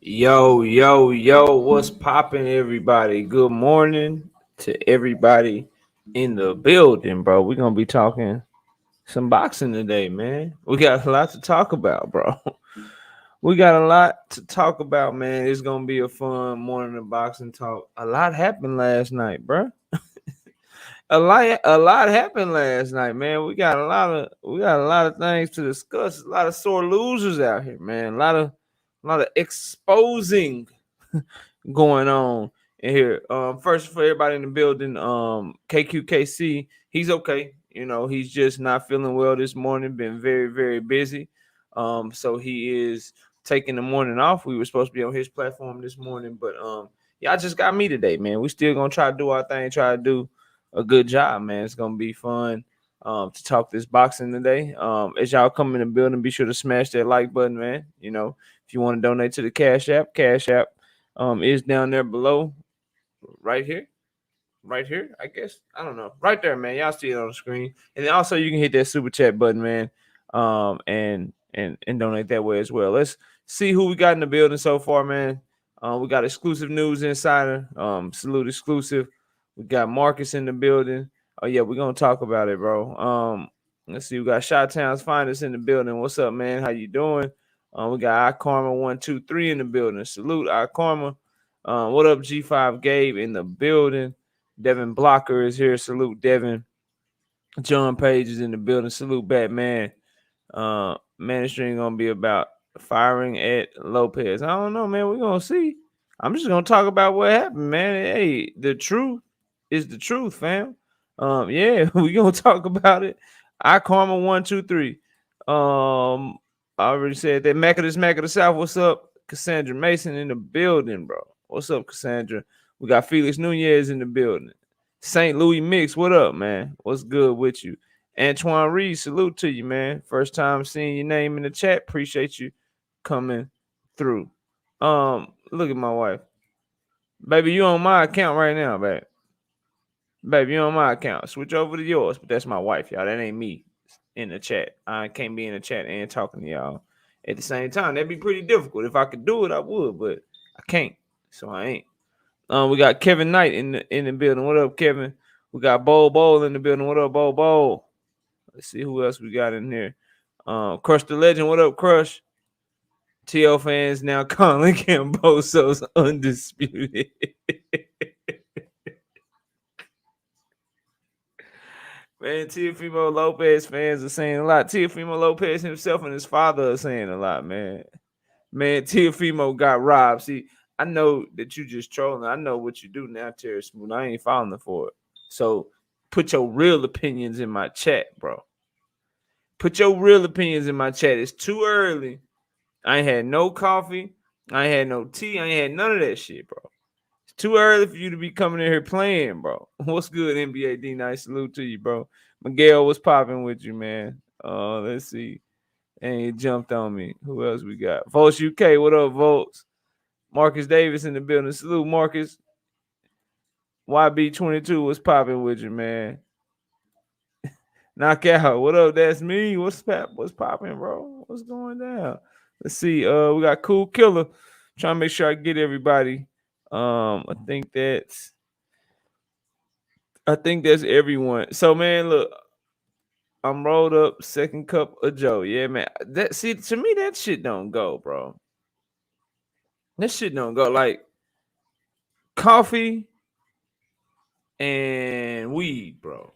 Yo, what's poppin', everybody? Good morning to everybody in the building, bro. We're gonna be talking some boxing today, man. We got a lot to talk about, bro. We got a lot to talk about, man. It's gonna be a fun morning of boxing talk. A lot happened last night, bro. A lot happened last night, man. We got a lot of things to discuss. A lot of sore losers out here, man. A lot of exposing going on in here. First for everybody in the building, KQKC, he's okay. You know, he's just not feeling well this morning. Been very, very busy. So he is taking the morning off. We were supposed to be on his platform this morning, but y'all just got me today, man. We still gonna try to do our thing, try to do a good job, man. It's gonna be fun. To talk this boxing today. As y'all come in the building, be sure to smash that like button, man. You know, if you want to donate to the Cash App is down there below, right here, I guess. I don't know, right there, man. Y'all see it on the screen, and then also you can hit that super chat button, man, and donate that way as well. Let's see who we got in the building so far, man. We got exclusive news insider, salute exclusive. We got Marcus in the building. Oh yeah, we're gonna talk about it, bro. Let's see, we got Shot Town's finest in the building. What's up, man? How you doing? We got iKarma 123 in the building. Salute iKarma. What up, G5 Gabe in the building? Devin Blocker is here. Salute Devin. John Page is in the building. Salute Batman. Ministry gonna be about firing at Lopez. I don't know, man. We're gonna see. I'm just gonna talk about what happened, man. Hey, the truth is the truth, fam. Yeah, we gonna talk about it. iKarma 123. I already said that. Mac of the South. What's up? Cassandra Mason in the building, bro. What's up, Cassandra? We got Felix Nunez in the building. St. Louis Mix, what up, man? What's good with you? Antoine Reed, salute to you, man. First time seeing your name in the chat. Appreciate you coming through. Look at my wife. Baby, you on my account right now, babe. Baby, you on my account. Switch over to yours, but that's my wife, y'all. That ain't me in the chat. I can't be in the chat and talking to y'all at the same time. That'd be pretty difficult. If I could do it, I would, but I can't. So I ain't. We got Kevin Knight in the building. What up, Kevin? We got Bowl in the building. What up, Bowl? Let's see who else we got in here. Crush the Legend. What up, Crush? TL fans now calling Cambosos undisputed. Man, Teofimo Lopez fans are saying a lot. Teofimo Lopez himself and his father are saying a lot, man. Man, Teofimo got robbed. See, I know that you just trolling. I know what you do now, Terry Smooth. I ain't falling for it. So put your real opinions in my chat, bro. Put your real opinions in my chat. It's too early. I ain't had no coffee. I ain't had no tea. I ain't had none of that shit, bro. It's too early for you to be coming in here playing, bro. What's good, NBA D? Nice salute to you, bro. Miguel, what's popping with you, man? Let's see. And he jumped on me. Who else we got? Volts UK. What up, Volts? Marcus Davis in the building. Salute, Marcus. YB22 was popping with you, man. Knockout. What up? That's me. What's popping, bro? What's going down? Let's see. We got Cool Killer. Trying to make sure I get everybody. I think that's everyone. So man, look, I'm rolled up, second cup of Joe. Yeah, man. That see to me that shit don't go, bro. That shit don't go. Like coffee and weed, bro.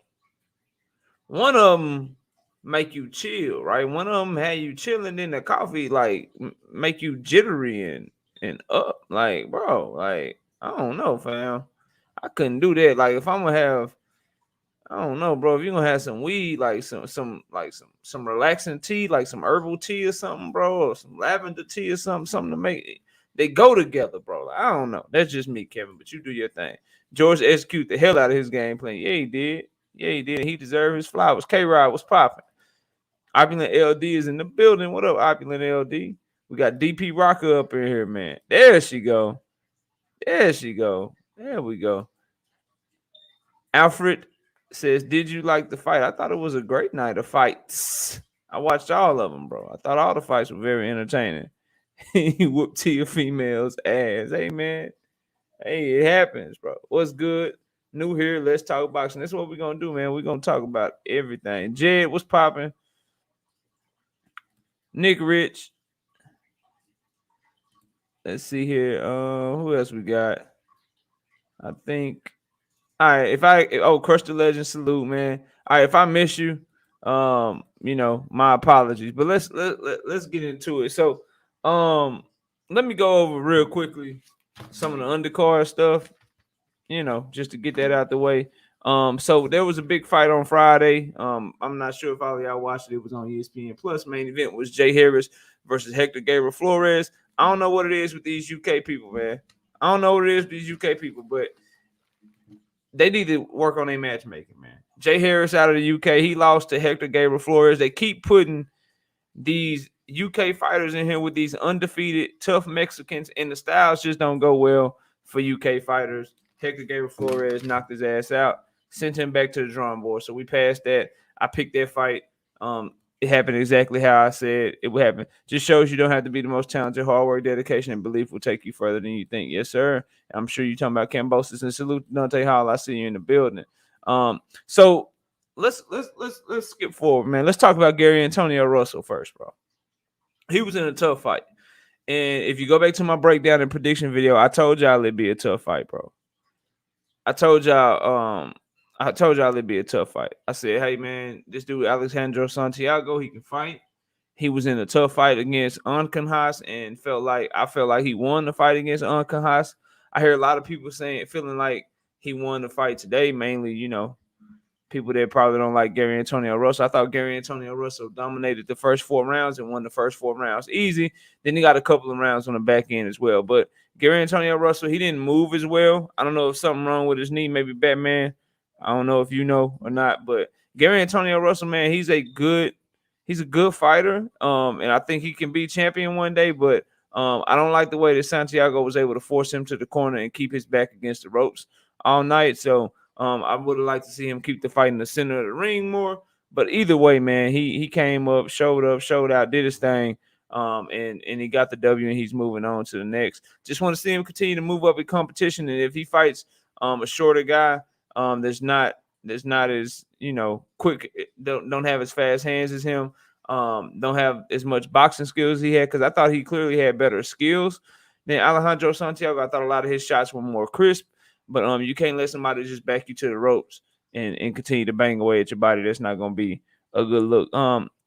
One of them make you chill, right? One of them had you chilling in the coffee, like make you jittery and up. Like, bro, like I don't know, fam. I couldn't do that. Like, if I'm gonna have, I don't know, bro. If you're gonna have some weed, like some relaxing tea, like some herbal tea or something, bro, or some lavender tea or something to make it, they go together, bro. Like, I don't know. That's just me, Kevin. But you do your thing. George execute the hell out of his game plan. Yeah, he did. Yeah, he did. He deserved his flowers. K-Rod was popping. Opulent LD is in the building. What up, Opulent LD? We got DP Rocker up in here, man. There she go. There she go. There we go. Alfred says, "Did you like the fight? I thought it was a great night of fights. I watched all of them, bro. I thought all the fights were very entertaining. he whooped Teofimo's ass. Hey man, hey, it happens, bro. What's good? New here. Let's talk boxing. That's what we're gonna do, man. We're gonna talk about everything. Jed, what's popping? Nick Rich. Let's see here. Who else we got? I think. All right. Crush the Legend, salute, man. All right. If I miss you, my apologies. But let's get into it. So, let me go over real quickly some of the undercard stuff. Just to get that out the way. So there was a big fight on Friday. I'm not sure if all of y'all watched it. It was on ESPN Plus. Main event was Jay Harris versus Hector Gabriel Flores. I don't know what it is with these UK people, man. I don't know what it is with these UK people, but they need to work on their matchmaking, man. Jay Harris out of the UK, he lost to Hector Gabriel Flores. They keep putting these UK fighters in here with these undefeated, tough Mexicans, and the styles just don't go well for UK fighters. Hector Gabriel Flores knocked his ass out, sent him back to the drawing board. So we passed that. I picked that fight. It happened exactly how I said it would happen. Just shows you don't have to be the most talented. Hard work, dedication, and belief will take you further than you think. Yes, sir. I'm sure you're talking about Cambosis, and salute Dante Hall. I see you in the building. So let's skip forward, man. Let's talk about Gary Antonio Russell first, bro. He was in a tough fight. And if you go back to my breakdown and prediction video, I told y'all it'd be a tough fight, bro. I told y'all it'd be a tough fight. I said, hey man, this dude Alexandro Santiago, he can fight. He was in a tough fight against Ancanjas and I felt like he won the fight against Ancanjas. I hear a lot of people feeling like he won the fight today, mainly, people that probably don't like Gary Antonio Russell. I thought Gary Antonio Russell dominated the first 4 rounds and won the first 4 rounds easy. Then he got a couple of rounds on the back end as well. But Gary Antonio Russell, he didn't move as well. I don't know if something wrong with his knee, maybe Batman. I don't know if you know or not, but Gary Antonio Russell, man, he's a good fighter. And I think he can be champion one day, but I don't like the way that Santiago was able to force him to the corner and keep his back against the ropes all night. So I would have liked to see him keep the fight in the center of the ring more. But either way, man, he came up, showed out, did his thing. And he got the W, and he's moving on to the next. Just want to see him continue to move up in competition. And if he fights a shorter guy, that's not as quick, don't have as fast hands as him, don't have as much boxing skills as he had, because I thought he clearly had better skills than Alejandro Santiago. I thought a lot of his shots were more crisp. But you can't let somebody just back you to the ropes and continue to bang away at your body. That's not gonna be a good look.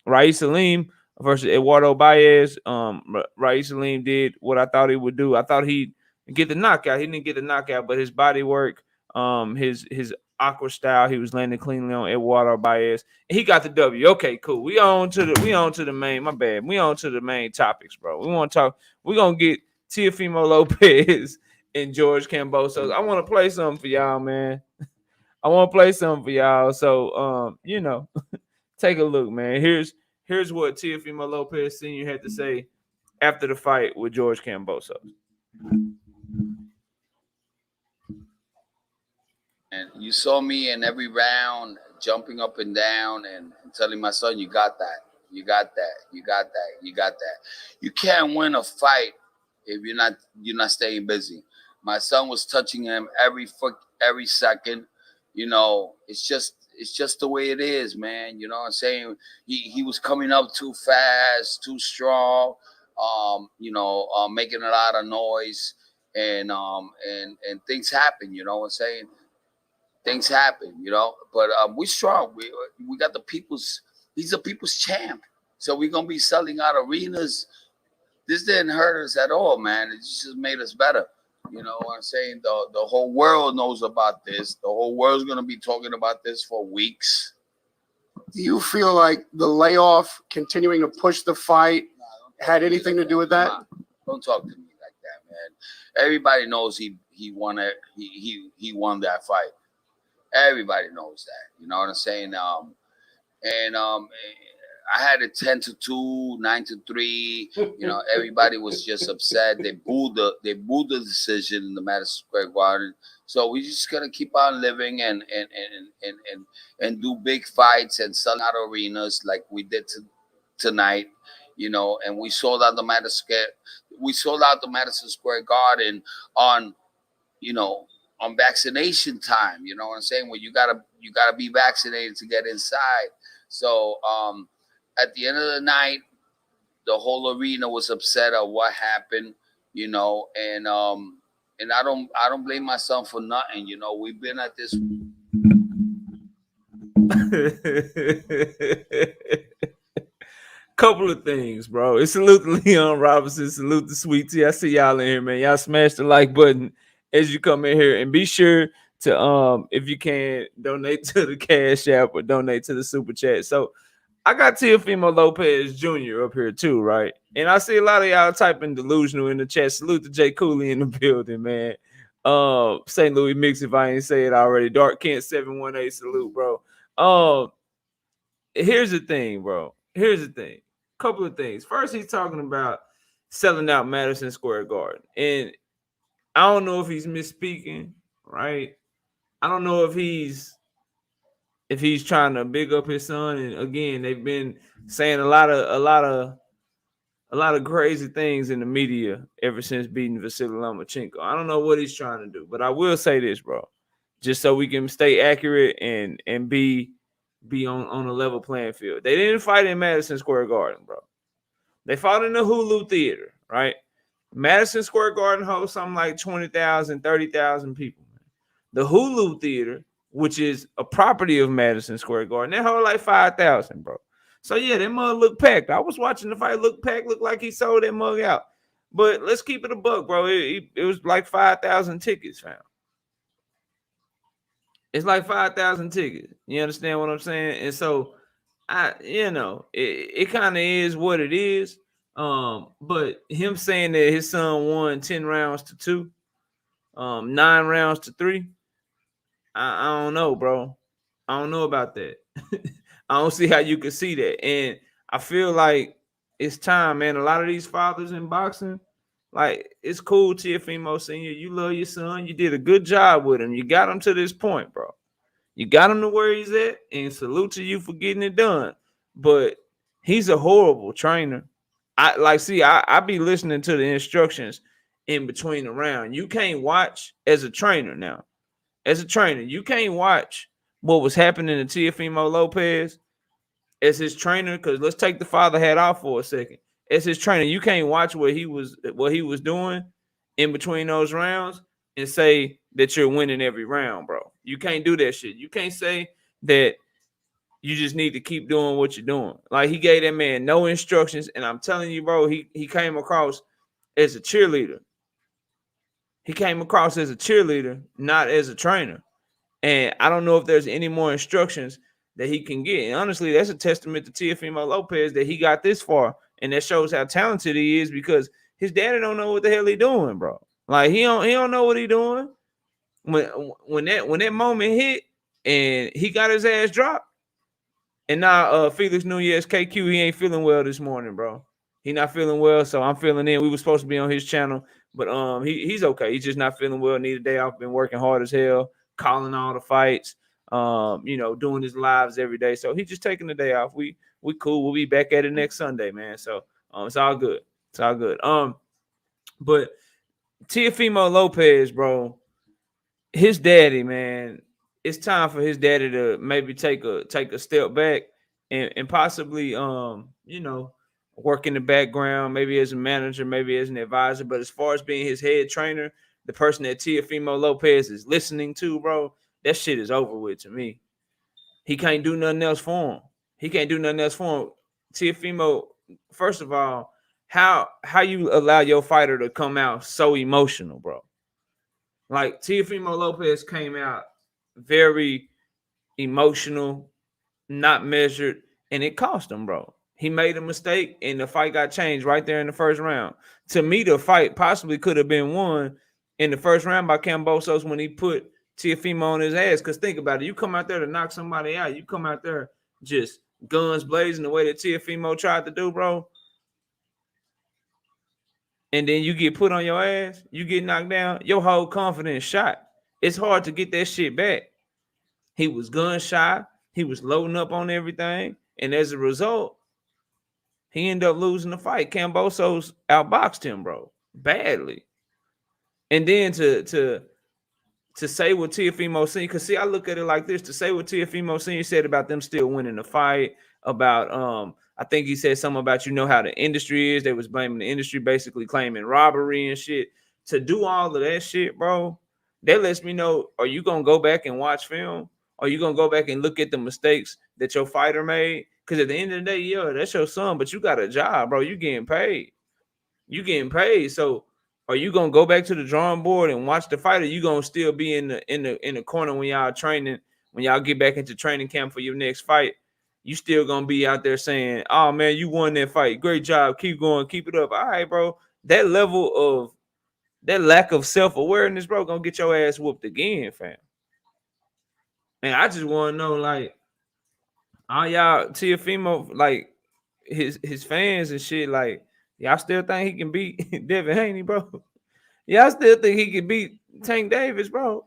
Rais Salim versus Eduardo Baez. Rais Salim did what I thought he would do. I thought he'd get the knockout. He didn't get the knockout, but his body work, his awkward style, he was landing cleanly on Eduardo Baez. And he got the W. Okay, cool. We on to the main. My bad. We on to the main topics, bro. We want to talk. We're gonna get Teofimo Lopez and George Cambosos. I want to play something for y'all, man. I want to play something for y'all. So, take a look, man. Here's what Teofimo Lopez Sr. had to say after the fight with George Cambosos. And you saw me in every round jumping up and down and telling my son, you got that. You got that. You got that. You got that. You can't win a fight if you're not staying busy. My son was touching him every second. It's just the way it is, man. You know what I'm saying? He was coming up too fast, too strong, making a lot of noise, and things happen, you know what I'm saying? Things happen, but we strong. We got the people's. He's a people's champ, so we're gonna be selling out arenas. This didn't hurt us at all, man. It just made us better. You know what I'm saying? The whole world knows about this. The whole world's gonna be talking about this for weeks. Do you feel like the layoff, continuing to push the fight, had anything to do with that? Don't talk to me like that, man. Everybody knows he won it. He won that fight. Everybody knows that. You know what I'm saying? I had it 10-2, 9-3. Everybody was just upset. They booed the decision in the Madison Square Garden. So we just gotta keep on living and do big fights and sell out arenas like we did tonight. And we sold out the we sold out the Madison Square Garden on, on vaccination time. You know what I'm saying? Well, you gotta be vaccinated to get inside. So at the end of the night, the whole arena was upset at what happened, and I don't blame my son for nothing. We've been at this. Couple of things, bro. It's salute to Leon Robinson, salute to Sweet Tea. I see y'all in here, man. Y'all smash the like button as you come in here, and be sure to if you can, donate to the Cash App or donate to the Super Chat. So I got Teofimo Lopez Jr. up here too, right? And I see a lot of y'all typing delusional in the chat. Salute to Jay Cooley in the building, man. St. Louis Mix, if I ain't say it already. Dark Kent 718, salute, bro. Here's the thing, bro. Here's the thing. Couple of things. First, he's talking about selling out Madison Square Garden. And I don't know if he's misspeaking, right? I don't know if he's trying to big up his son. And again, they've been saying a lot of crazy things in the media ever since beating Vasily Lomachenko. I don't know what he's trying to do, but I will say this, bro, just so we can stay accurate and be on a level playing field. They didn't fight in Madison Square Garden, bro. They fought in the Hulu Theater, right? Madison Square Garden hosts something like 20,000, 30,000 people. The Hulu Theater, which is a property of Madison Square Garden, they hold like 5,000, bro. So yeah, that mug looked packed. I was watching the fight, look packed, looked like he sold that mug out. But let's keep it a buck, bro. It was like 5,000 tickets, fam. It's like 5,000 tickets. You understand what I'm saying? And so it kind of is what it is. But him saying that his son won 10 rounds to 2, 9 rounds to 3, I don't know, bro. I don't know about that. I don't see how you could see that. And I feel like it's time, man. A lot of these fathers in boxing, like, it's cool, Teofimo Sr. You love your son. You did a good job with him. You got him to this point, bro. You got him to where he's at, and salute to you for getting it done. But he's a horrible trainer. I be listening to the instructions in between the round. You can't watch as a trainer now. As a trainer, you can't watch what was happening to Teofimo Lopez as his trainer, because let's take the father hat off for a second. As his trainer, you can't watch what he was doing in between those rounds and say that you're winning every round, bro. You can't do that shit. You can't say that you just need to keep doing what you're doing. Like, he gave that man no instructions, and I'm telling you, bro, he came across as a cheerleader. He came across as a cheerleader, not as a trainer. And I don't know if there's any more instructions that he can get. And honestly, that's a testament to Teofimo Lopez that he got this far. And that shows how talented he is, because his daddy don't know what the hell he doing, bro. Like, he don't know what he doing. When that moment hit and he got his ass dropped. And now Felix Nunez KQ, he ain't feeling well this morning, bro. He not feeling well, so I'm feeling in. We were supposed to be on his channel, but he's okay. He's just not feeling well. Need a day off. Been working hard as hell, calling all the fights, doing his lives every day. So he's just taking the day off. We cool. We'll be back at it next Sunday, man. So it's all good. It's all good. But Teofimo Lopez, bro, his daddy, man, it's time for his daddy to maybe take a step back and possibly work in the background, maybe as a manager, maybe as an advisor. But as far as being his head trainer, the person that Teofimo Lopez is listening to, bro, that shit is over with to me. He can't do nothing else for him. Teofimo, first of all, how you allow your fighter to come out so emotional, bro? Like, Teofimo Lopez came out very emotional, not measured, and it cost him, bro. He made a mistake, and the fight got changed right there in the first round. To me, the fight possibly could have been won in the first round by Kambosos when he put Teofimo on his ass. Because think about it. You come out there to knock somebody out. You come out there just guns blazing the way that Teofimo tried to do, bro. And then you get put on your ass, you get knocked down, your whole confidence shot. It's hard to get that shit back. He was gun shy. He was loading up on everything. And as a result, He ended up losing the fight. Kambosos outboxed him, bro, badly. And then to say what Teofimo Senior, because see, I look at it like this: to say what Teofimo Senior said about them still winning the fight, about I think he said something about how the industry is. They was blaming the industry, basically claiming robbery and shit. To do all of that shit, bro, that lets me know: are you gonna go back and watch film? Are you gonna go back and look at the mistakes that your fighter made? Because at the end of the day, yeah, that's your son, but you got a job, bro. You getting paid. You getting paid. So are you gonna go back to the drawing board and watch the fight, or you gonna still be in the corner when y'all training, when y'all get back into training camp for your next fight? You still gonna be out there saying, "Oh man, you won that fight. Great job. Keep going. Keep it up." All right, bro. That lack of self-awareness, bro, gonna get your ass whooped again, fam. And I just want to know, like, all y'all Teofimo, like his fans and shit, like, y'all still think he can beat Devin Haney, bro? Y'all still think he can beat Tank Davis, bro?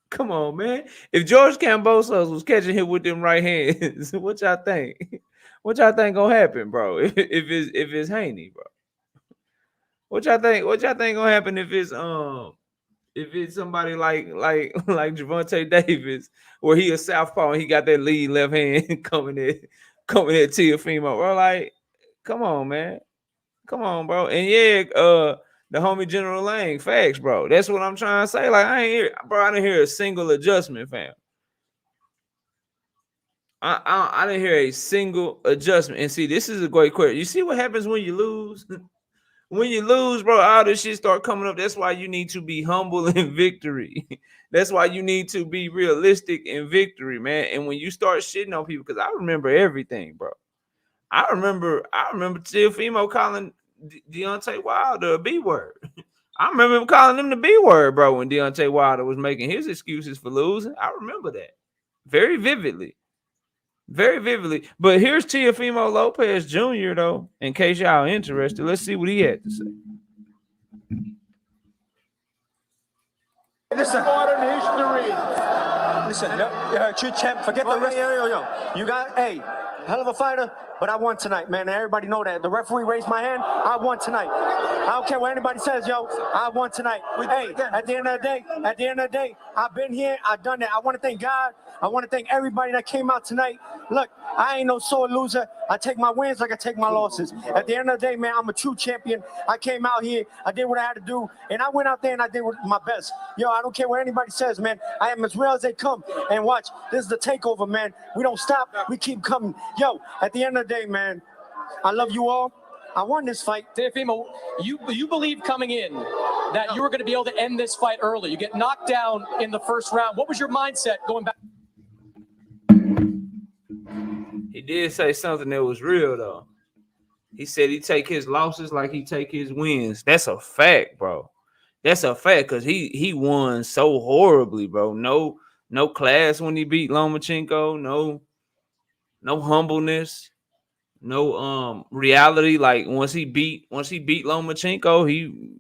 Come on, man. If George Kambosos was catching him with them right hands, what y'all think? What y'all think gonna happen, bro? If it's Haney, bro? What y'all think? What y'all think gonna happen if it's somebody like Javante Davis, where he a southpaw and he got that lead left hand coming at Teofimo, bro? Like, come on, man. Come on, bro. And yeah, the homie General Lang, facts, bro. That's what I'm trying to say. Like, I didn't hear a single adjustment, fam. I didn't hear a single adjustment. And see, this is a great question. You see what happens when you lose? When you lose, bro, all this shit start coming up. That's why you need to be humble in victory. That's why you need to be realistic in victory, man. And when you start shitting on people, because I remember everything, bro. I remember Teofimo calling Deontay Wilder a B word. I remember him calling him the B word, bro, when Deontay Wilder was making his excuses for losing. I remember that very vividly. Very vividly. But here's Teofimo Lopez Jr., though, in case y'all interested. Let's see what he had to say. Listen, true champ, forget the rest. Yo. You got, hell of a fighter, but I won tonight, man. Everybody know that. The referee raised my hand. I won tonight. I don't care what anybody says, yo. I won tonight. Hey, at the end of the day, I've been here. I've done that. I want to thank God. I want to thank everybody that came out tonight. Look, I ain't no sore loser. I take my wins like I take my losses. At the end of the day, man, I'm a true champion. I came out here. I did what I had to do, and I went out there and I did my best. Yo, I don't care what anybody says, man. I am as real as they come. And watch, this is the takeover, man. We don't stop. We keep coming. Yo, at the end of the day, man, I love you all. I won this fight. Teofimo, you believe coming in that you were going to be able to end this fight early. You get knocked down in the first round. What was your mindset going back? He did say something that was real, though. He said he take his losses like he take his wins. That's a fact, bro. That's a fact, because he won so horribly, bro. No class when he beat Lomachenko. No humbleness. No reality. Like once he beat Lomachenko, he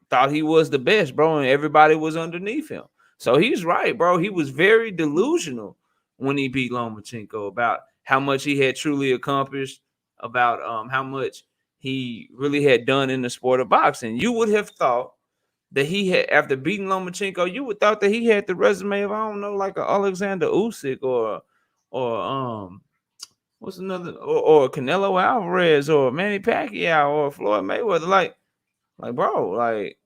thought he was the best, bro, and everybody was underneath him. So he's right, bro. He was very delusional when he beat Lomachenko about how much he had truly accomplished, about how much he really had done in the sport of boxing. You would have thought that he had, after beating Lomachenko, you would thought that he had the resume of, I don't know, like a Alexander Usyk or what's another, or Canelo Alvarez or Manny Pacquiao or Floyd Mayweather. Like bro, like,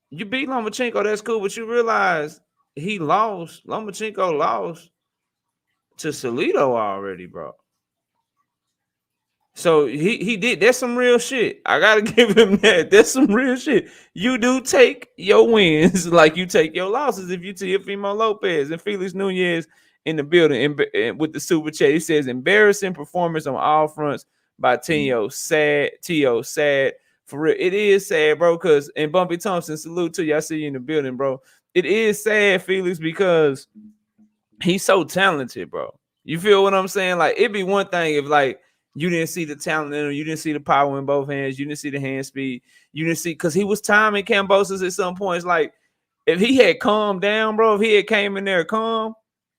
you beat Lomachenko, that's cool, but you realize Lomachenko lost to Salido already, bro. So he did. That's some real shit. I gotta give him that. That's some real shit. You do take your wins like you take your losses. If you Teofimo Lopez and Felix Nunez in the building and with the super chat, he says embarrassing performance on all fronts by Tio. Sad. For real, it is sad, bro. Because, and Bumpy Thompson, salute to you. I see you in the building, bro. It is sad, Felix, because he's so talented, bro. You feel what I'm saying? Like, it'd be one thing if, like, you didn't see the talent in him, you didn't see the power in both hands, you didn't see the hand speed, you didn't see, because he was timing Kambosos at some points. Like, if he had calmed down, bro, if he had came in there calm,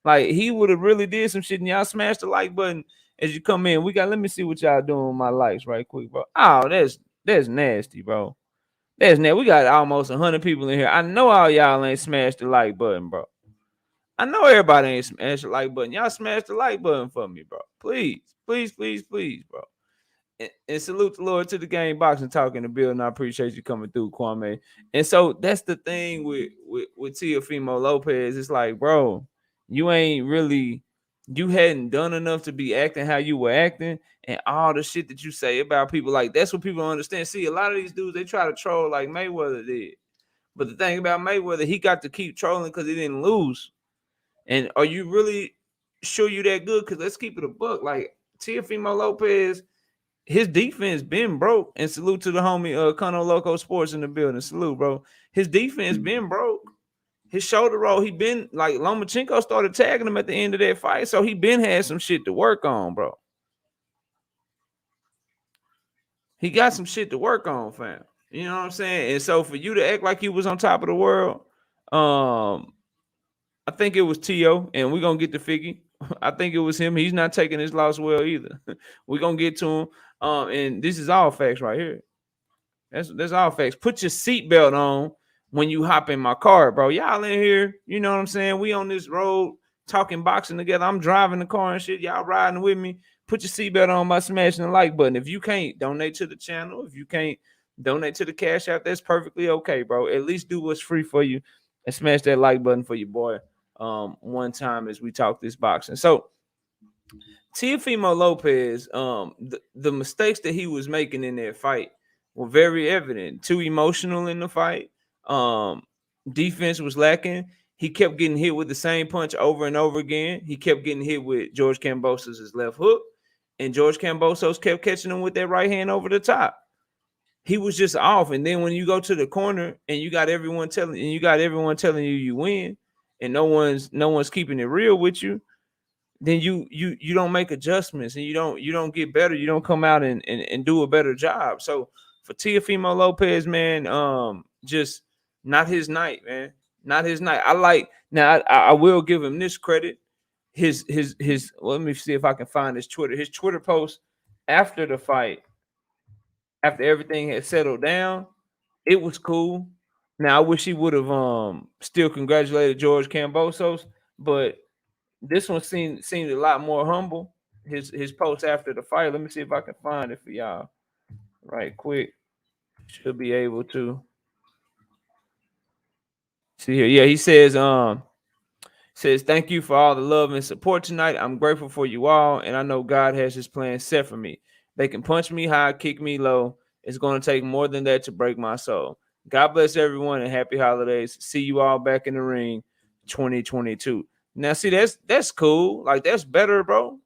like, he would have really did some shit, and y'all smashed the like button as you come in. Let me see what y'all doing with my likes right quick, bro. Oh, that's nasty, bro. That's nasty. We got almost 100 people in here. I know all y'all ain't smashed the like button, bro. I know everybody ain't smashed the like button. Y'all smash the like button for me, bro. Please, please, please, please, bro. And salute the Lord to the game boxing talk in the building. I appreciate you coming through, Kwame. And so that's the thing with Teofimo Lopez. It's like, bro, you hadn't done enough to be acting how you were acting, and all the shit that you say about people. Like, that's what people don't understand. See, a lot of these dudes, they try to troll like Mayweather did. But the thing about Mayweather, he got to keep trolling because he didn't lose. And are you really sure you that good? Because let's keep it a buck. Like, Teofimo Lopez, his defense been broke. And salute to the homie Cono Loco Sports in the building. Salute, bro. His defense been broke. His shoulder roll, he been like Lomachenko started tagging him at the end of that fight. So he been had some shit to work on, bro. He got some shit to work on, fam. You know what I'm saying? And so for you to act like you was on top of the world, I think it was Tio, and we're gonna get to Figgy. I think it was him. He's not taking his loss well either. We're gonna get to him. And this is all facts right here. That's all facts. Put your seatbelt on when you hop in my car, bro. Y'all in here, you know what I'm saying? We on this road talking boxing together. I'm driving the car and shit. Y'all riding with me. Put your seatbelt on by smashing the like button. If you can't donate to the channel, if you can't donate to the Cash App, that's perfectly okay, bro. At least do what's free for you and smash that like button for your boy. One time as we talk this boxing. So Teofimo Lopez, the mistakes that he was making in that fight were very evident. Too emotional in the fight. Defense was lacking. He kept getting hit with the same punch over and over again. He kept getting hit with George Kambosos' left hook, and George Kambosos kept catching him with that right hand over the top. He was just off. And then when you go to the corner and you got everyone telling you win, and no one's keeping it real with you, then you don't make adjustments, and you don't get better. You don't come out and do a better job. So for Teofimo Lopez, man, just not his night, man. Not his night. I will give him this credit. His let me see if I can find his Twitter post after the fight, after everything had settled down. It was cool. Now I wish he would have still congratulated George Kambosos, but this one seemed a lot more humble. His post after the fight. Let me see if I can find it for y'all right quick. Should be able to see here. Yeah, he says thank you for all the love and support tonight. I'm grateful for you all, and I know God has his plan set for me. They can punch me high, kick me low. It's going to take more than that to break my soul. God bless everyone and happy holidays. See you all back in the ring 2022. Now, see, that's cool. Like, that's better, bro.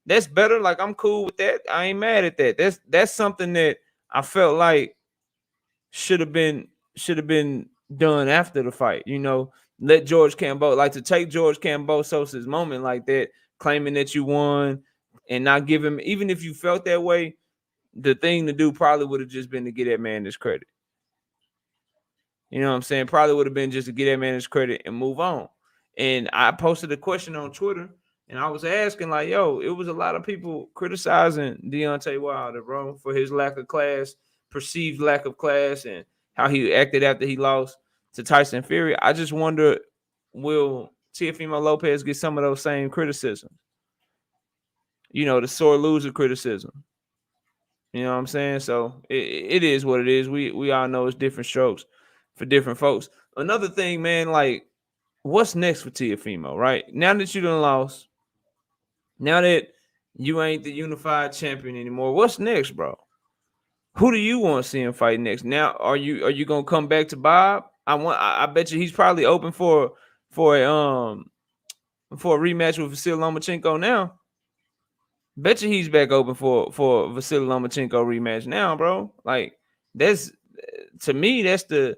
That's better. Like, I'm cool with that. I ain't mad at that. That's something that I felt like should have been done after the fight. You know, let George Kambosos, like, to take George Kambosos' moment like that, claiming that you won and not give him, even if you felt that way, the thing to do probably would have just been to get that man his credit. You know what I'm saying? Probably would have been just to get that man his credit and move on. And I posted a question on Twitter, and I was asking, like, yo, it was a lot of people criticizing Deontay Wilder, bro, for his lack of class, perceived lack of class, and how he acted after he lost to Tyson Fury. I just wonder, will Teofimo Lopez get some of those same criticisms? You know, the sore loser criticism. You know what I'm saying? So it is what it is. We all know it's different strokes for different folks. Another thing, man, like, what's next for Teofimo, right? Now that you done lost, now that you ain't the unified champion anymore, what's next, bro? Who do you want to see him fight next? Now, are you gonna come back to Bob? I bet you he's probably open for a rematch with Vasily Lomachenko now. Bet you he's back open for Vasily Lomachenko rematch now, bro. Like, that's, to me, that's the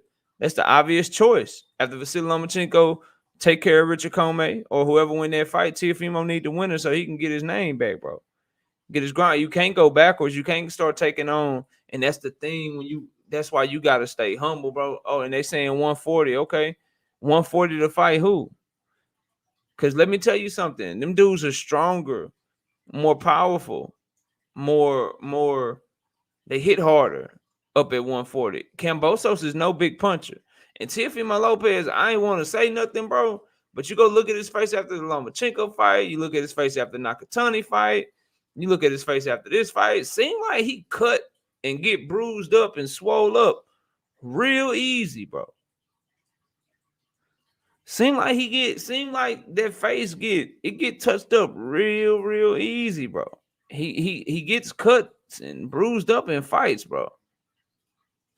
obvious choice. After Vasily Lomachenko take care of Richard Comey or whoever win that fight, Teofimo need the winner so he can get his name back, bro. Get his grind. You can't go backwards. You can't start taking on. And that's the thing that's why you got to stay humble, bro. Oh, and they saying 140. Okay. 140 to fight who? Because let me tell you something. Them dudes are stronger more powerful, more. They hit harder up at 140. Kambosos is no big puncher. And Teofimo Lopez, I ain't want to say nothing, bro. But you go look at his face after the Lomachenko fight. You look at his face after the Nakatani fight. You look at his face after this fight. It seemed like he cut and get bruised up and swole up real easy, bro. Seemed like that face get touched up real easy, bro. He gets cuts and bruised up in fights, bro.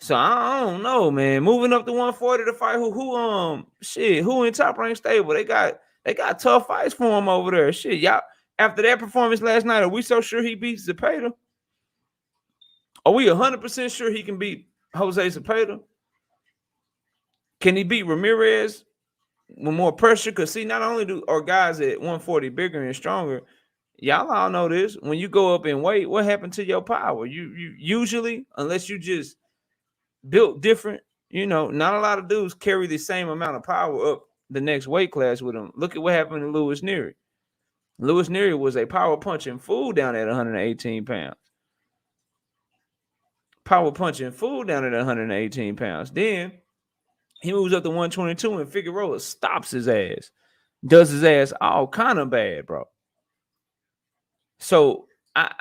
So I don't know, man. Moving up to 140 to fight who in Top Rank Stable? They got tough fights for him over there. Shit, y'all. After that performance last night, are we so sure he beats Zepeda? Are we 100% sure he can beat Jose Zepeda? Can he beat Ramirez with more pressure? Because see, not only are guys at 140 bigger and stronger, y'all all know this. When you go up in weight, what happened to your power? You usually, unless you just built different, not a lot of dudes carry the same amount of power up the next weight class with them. Look at what happened to Louis Neary. Louis Neary was a power punching fool down at 118 pounds. Power punching fool down at 118 pounds. Then he moves up to 122 and Figeuroa stops his ass. Does his ass all kind of bad, bro. So I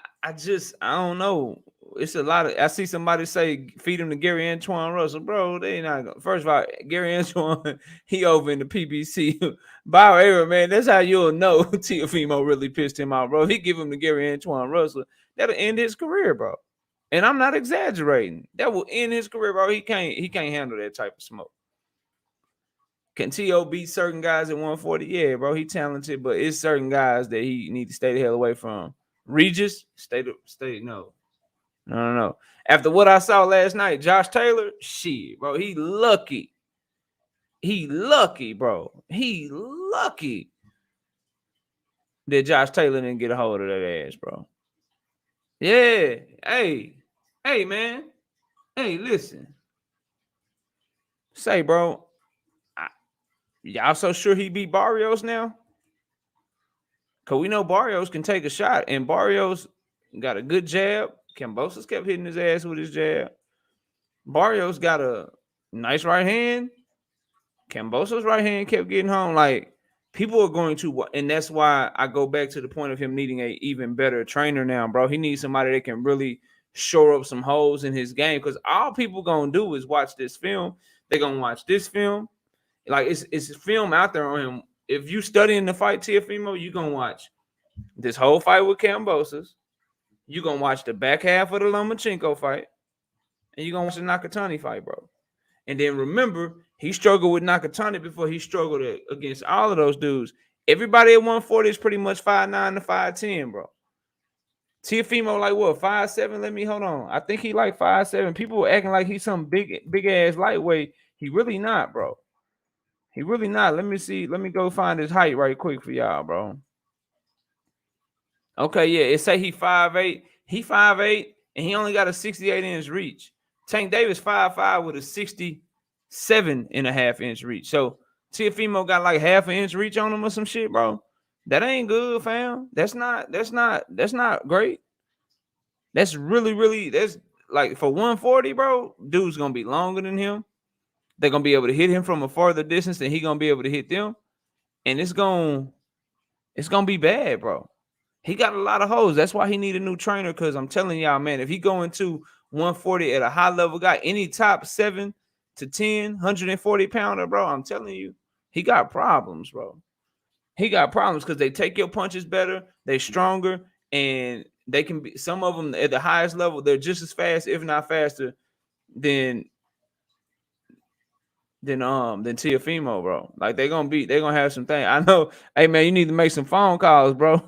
don't know. It's a lot of. I see somebody say feed him to Gary Antoine Russell, bro. They not gonna. First of all, Gary Antoine, he over in the PBC. By era, man, that's how you'll know Teofimo really pissed him out, bro. If he give him to Gary Antoine Russell, that'll end his career, bro. And I'm not exaggerating. That will end his career, bro. He can't handle that type of smoke. Can T.O. beat certain guys at 140? Yeah, bro. He talented, but it's certain guys that he need to stay the hell away from. Regis, stay. No. After what I saw last night, Josh Taylor, shit, bro. He lucky. Bro. He lucky that Josh Taylor didn't get a hold of that ass, bro. Yeah. Hey, man. Hey, listen. Say, bro. Y'all so sure he beat Barrios now? Because we know Barrios can take a shot, and Barrios got a good jab. Kambosos kept hitting his ass with his jab. Barrios got a nice right hand. Kambosos' right hand kept getting home. Like, people are going to, and that's why I go back to the point of him needing a even better trainer now, bro. He needs somebody that can really shore up some holes in his game, because all people going to do is watch this film. They're going to watch this film. Like, it's film out there on him. If you studying the fight, Teofimo, you're going to watch this whole fight with Kambosos. You're going to watch the back half of the Lomachenko fight. And you're going to watch the Nakatani fight, bro. And then remember, he struggled with Nakatani before he struggled against all of those dudes. Everybody at 140 is pretty much 5'9" to 5'10", bro. Teofimo like what, 5'7"? Let me hold on. I think he like 5'7". People were acting like he's some big ass lightweight. He really not, bro. He really not. Let me see. Let me go find his height right quick for y'all, bro. Okay, yeah. It say he 5'8". He 5'8", and he only got a 68-inch reach. Tank Davis 5'5" with a 67.5-inch reach. So Teofimo got like half an inch reach on him or some shit, bro. That ain't good, fam. That's not great. That's really, that's like for 140, bro. Dude's gonna be longer than him. They're gonna be able to hit him from a farther distance than he gonna be able to hit them. And it's gonna be bad, bro. He got a lot of holes. That's why he need a new trainer. Because I'm telling y'all, man, if he go into 140 at a high level guy, any top 7 to 10, 140 pounder, bro, I'm telling you, he got problems, bro. He got problems because they take your punches better, they stronger, and they can be, some of them at the highest level, they're just as fast, if not faster, than Teofimo, bro. Like they're gonna have some things. I know, hey man, you need to make some phone calls, bro.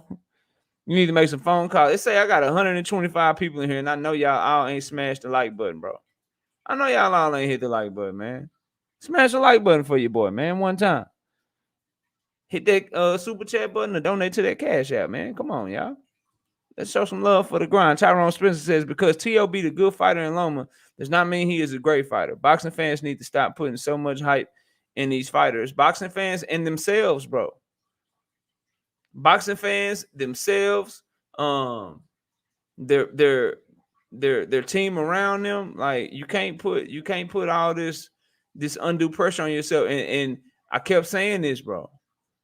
You need to make some phone calls. They say I got 125 people in here, and I know y'all all ain't smashed the like button, bro. I know y'all all ain't hit the like button, man. Smash the like button for your boy, man, one time. Hit that super chat button or donate to that Cash App, man. Come on, y'all. Let's show some love for the grind. Tyrone Spencer says, because T.O. be the good fighter in Loma does not mean he is a great fighter. Boxing fans need to stop putting so much hype in these fighters. Boxing fans and themselves, bro. Boxing fans themselves, their team around them, like you can't put all this undue pressure on yourself. And I kept saying this, bro.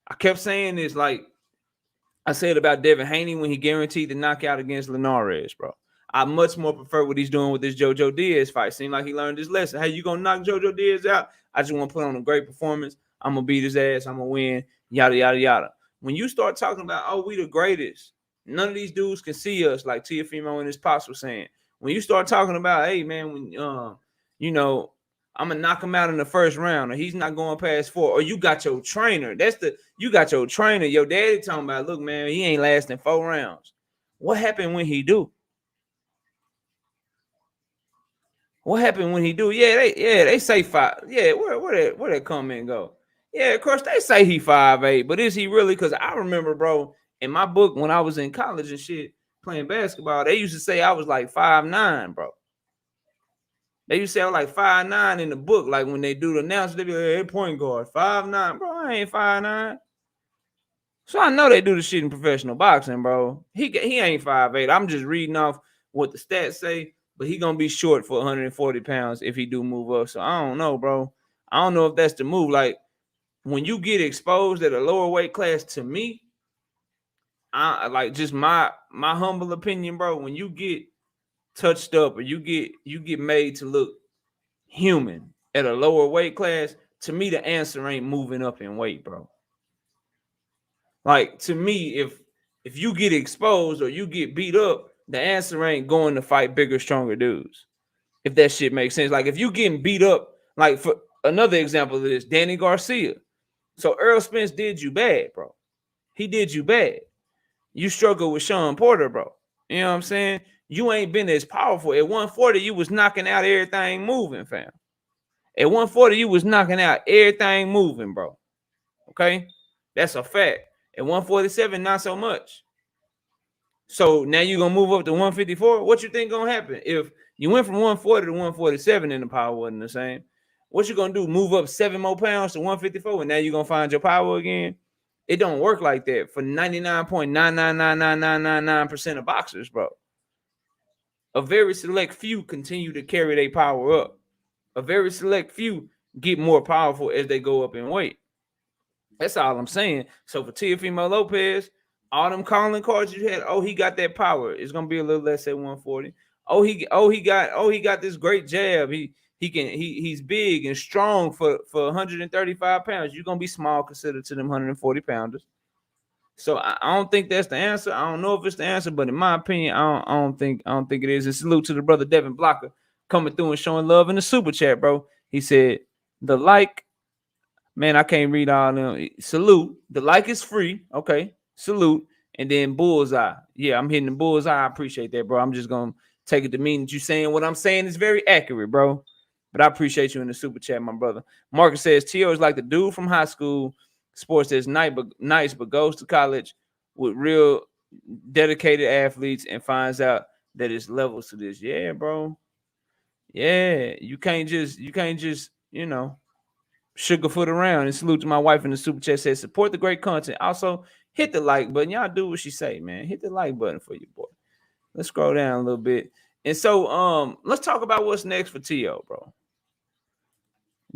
I kept saying this, like I said about Devin Haney when he guaranteed the knockout against Linares, bro. I much more prefer what he's doing with this JoJo Diaz fight. Seemed like he learned his lesson. Hey, you gonna knock JoJo Diaz out? I just want to put on a great performance. I'm gonna beat his ass. I'm gonna win. Yada yada yada. When you start talking about, oh, we the greatest, none of these dudes can see us, like Teofimo and his pops were saying. When you start talking about, hey man, when you know, I'm gonna knock him out in the first round, or he's not going past 4, or you got your trainer. You got your trainer. Your daddy talking about, look, man, he ain't lasting 4 rounds. What happened when he do? What happened when he do? They say 5. Yeah, where that comment go? Yeah, of course they say he 5'8", but is he really? Because I remember, bro, in my book when I was in college and shit playing basketball, they used to say I was like 5'9", bro. They used to say I was like 5'9" in the book. Like when they do the announcement, they be like, hey, point guard, 5'9", bro. I ain't 5'9". So I know they do the shit in professional boxing, bro. He ain't 5'8". I'm just reading off what the stats say, but he gonna be short for 140 pounds if he do move up. So I don't know, bro. I don't know if that's the move. Like when you get exposed at a lower weight class, to me, I like just my humble opinion, bro. When you get touched up or you get made to look human at a lower weight class, to me the answer ain't moving up in weight, bro. Like to me, if you get exposed or you get beat up, the answer ain't going to fight bigger, stronger dudes. If that shit makes sense. Like if you getting beat up, like for another example of this, Danny Garcia. So Earl Spence did you bad, bro. He did you bad. You struggle with Sean Porter, bro. You know what I'm saying? You ain't been as powerful. At 140, you was knocking out everything moving, fam. At 140, you was knocking out everything moving, bro. Okay? That's a fact. At 147, not so much. So now you're going to move up to 154? What you think going to happen? If you went from 140 to 147 and the power wasn't the same, what you going to do? Move up 7 more pounds to 154 and now you're going to find your power again? It don't work like that for 99.9999999% of boxers, bro. A very select few continue to carry their power up. A very select few get more powerful as they go up in weight. That's all I'm saying. So for Teofimo Lopez, all them calling cards you had, oh, he got that power. It's gonna be a little less at 140. He got this great jab. He's big and strong for 135 pounds. You're gonna be small considered to them 140 pounders. So I don't think that's the answer. I don't know if it's the answer, but in my opinion, I don't think it is. And salute to the brother Devin Blocker coming through and showing love in the super chat, bro. He said the like. Man, I can't read all them. Salute. The like is free. Okay. Salute. And then bullseye. Yeah, I'm hitting the bullseye. I appreciate that, bro. I'm just going to take it to mean that you saying what I'm saying is very accurate, bro. But I appreciate you in the super chat, my brother. Marcus says, Tio is like the dude from high school, sports that's nice, but goes to college with real dedicated athletes and finds out that it's levels to this. Yeah, bro. Yeah. You can't just, sugarfoot around. And salute to my wife in the super chat, says support the great content. Also hit the like button. Y'all do what she say, man. Hit the like button for you, boy. Let's scroll down a little bit. And so let's talk about what's next for Tio, bro.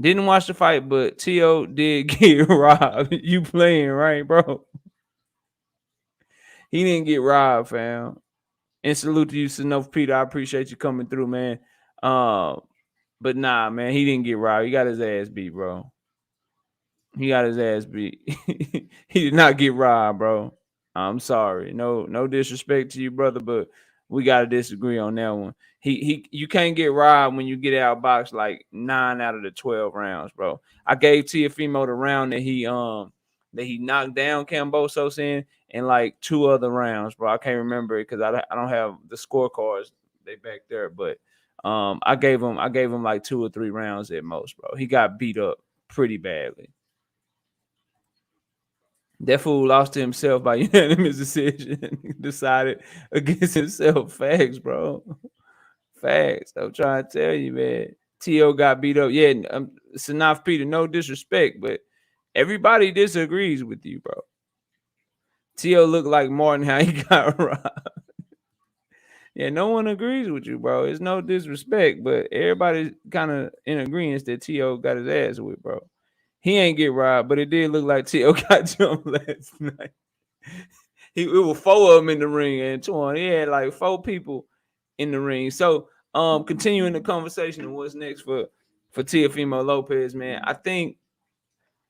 Didn't watch the fight, but Tio did get robbed. You playing, right, bro? He didn't get robbed, fam. And salute to you, Sanof Peter. I appreciate you coming through, man. But nah, man, he didn't get robbed. He got his ass beat, bro. He got his ass beat. He did not get robbed, bro. I'm sorry. No disrespect to you, brother, but we gotta disagree on that one. You can't get robbed when you get outboxed like 9 out of the 12 rounds, bro. I gave Teofimo the round that he knocked down Cambosos in like 2 other rounds, bro. I can't remember it because I don't have the scorecards. They back there, but I gave him like 2 or 3 rounds at most, bro. He got beat up pretty badly. That fool lost to himself by unanimous decision. Decided against himself. Facts, bro. Facts. I'm trying to tell you, man. T.O. got beat up. Yeah, Sanof Peter, no disrespect, but everybody disagrees with you, bro. T.O. looked like Martin how he got robbed. Yeah, no one agrees with you, bro. It's no disrespect, but everybody's kind of in agreement that T.O. got his ass with, bro. He ain't get robbed, but it did look like T.O. got jumped last night. It was 4 of them in the ring, Antoine. He had like 4 people in the ring. So, continuing the conversation of what's next for Teofimo Lopez, man. I think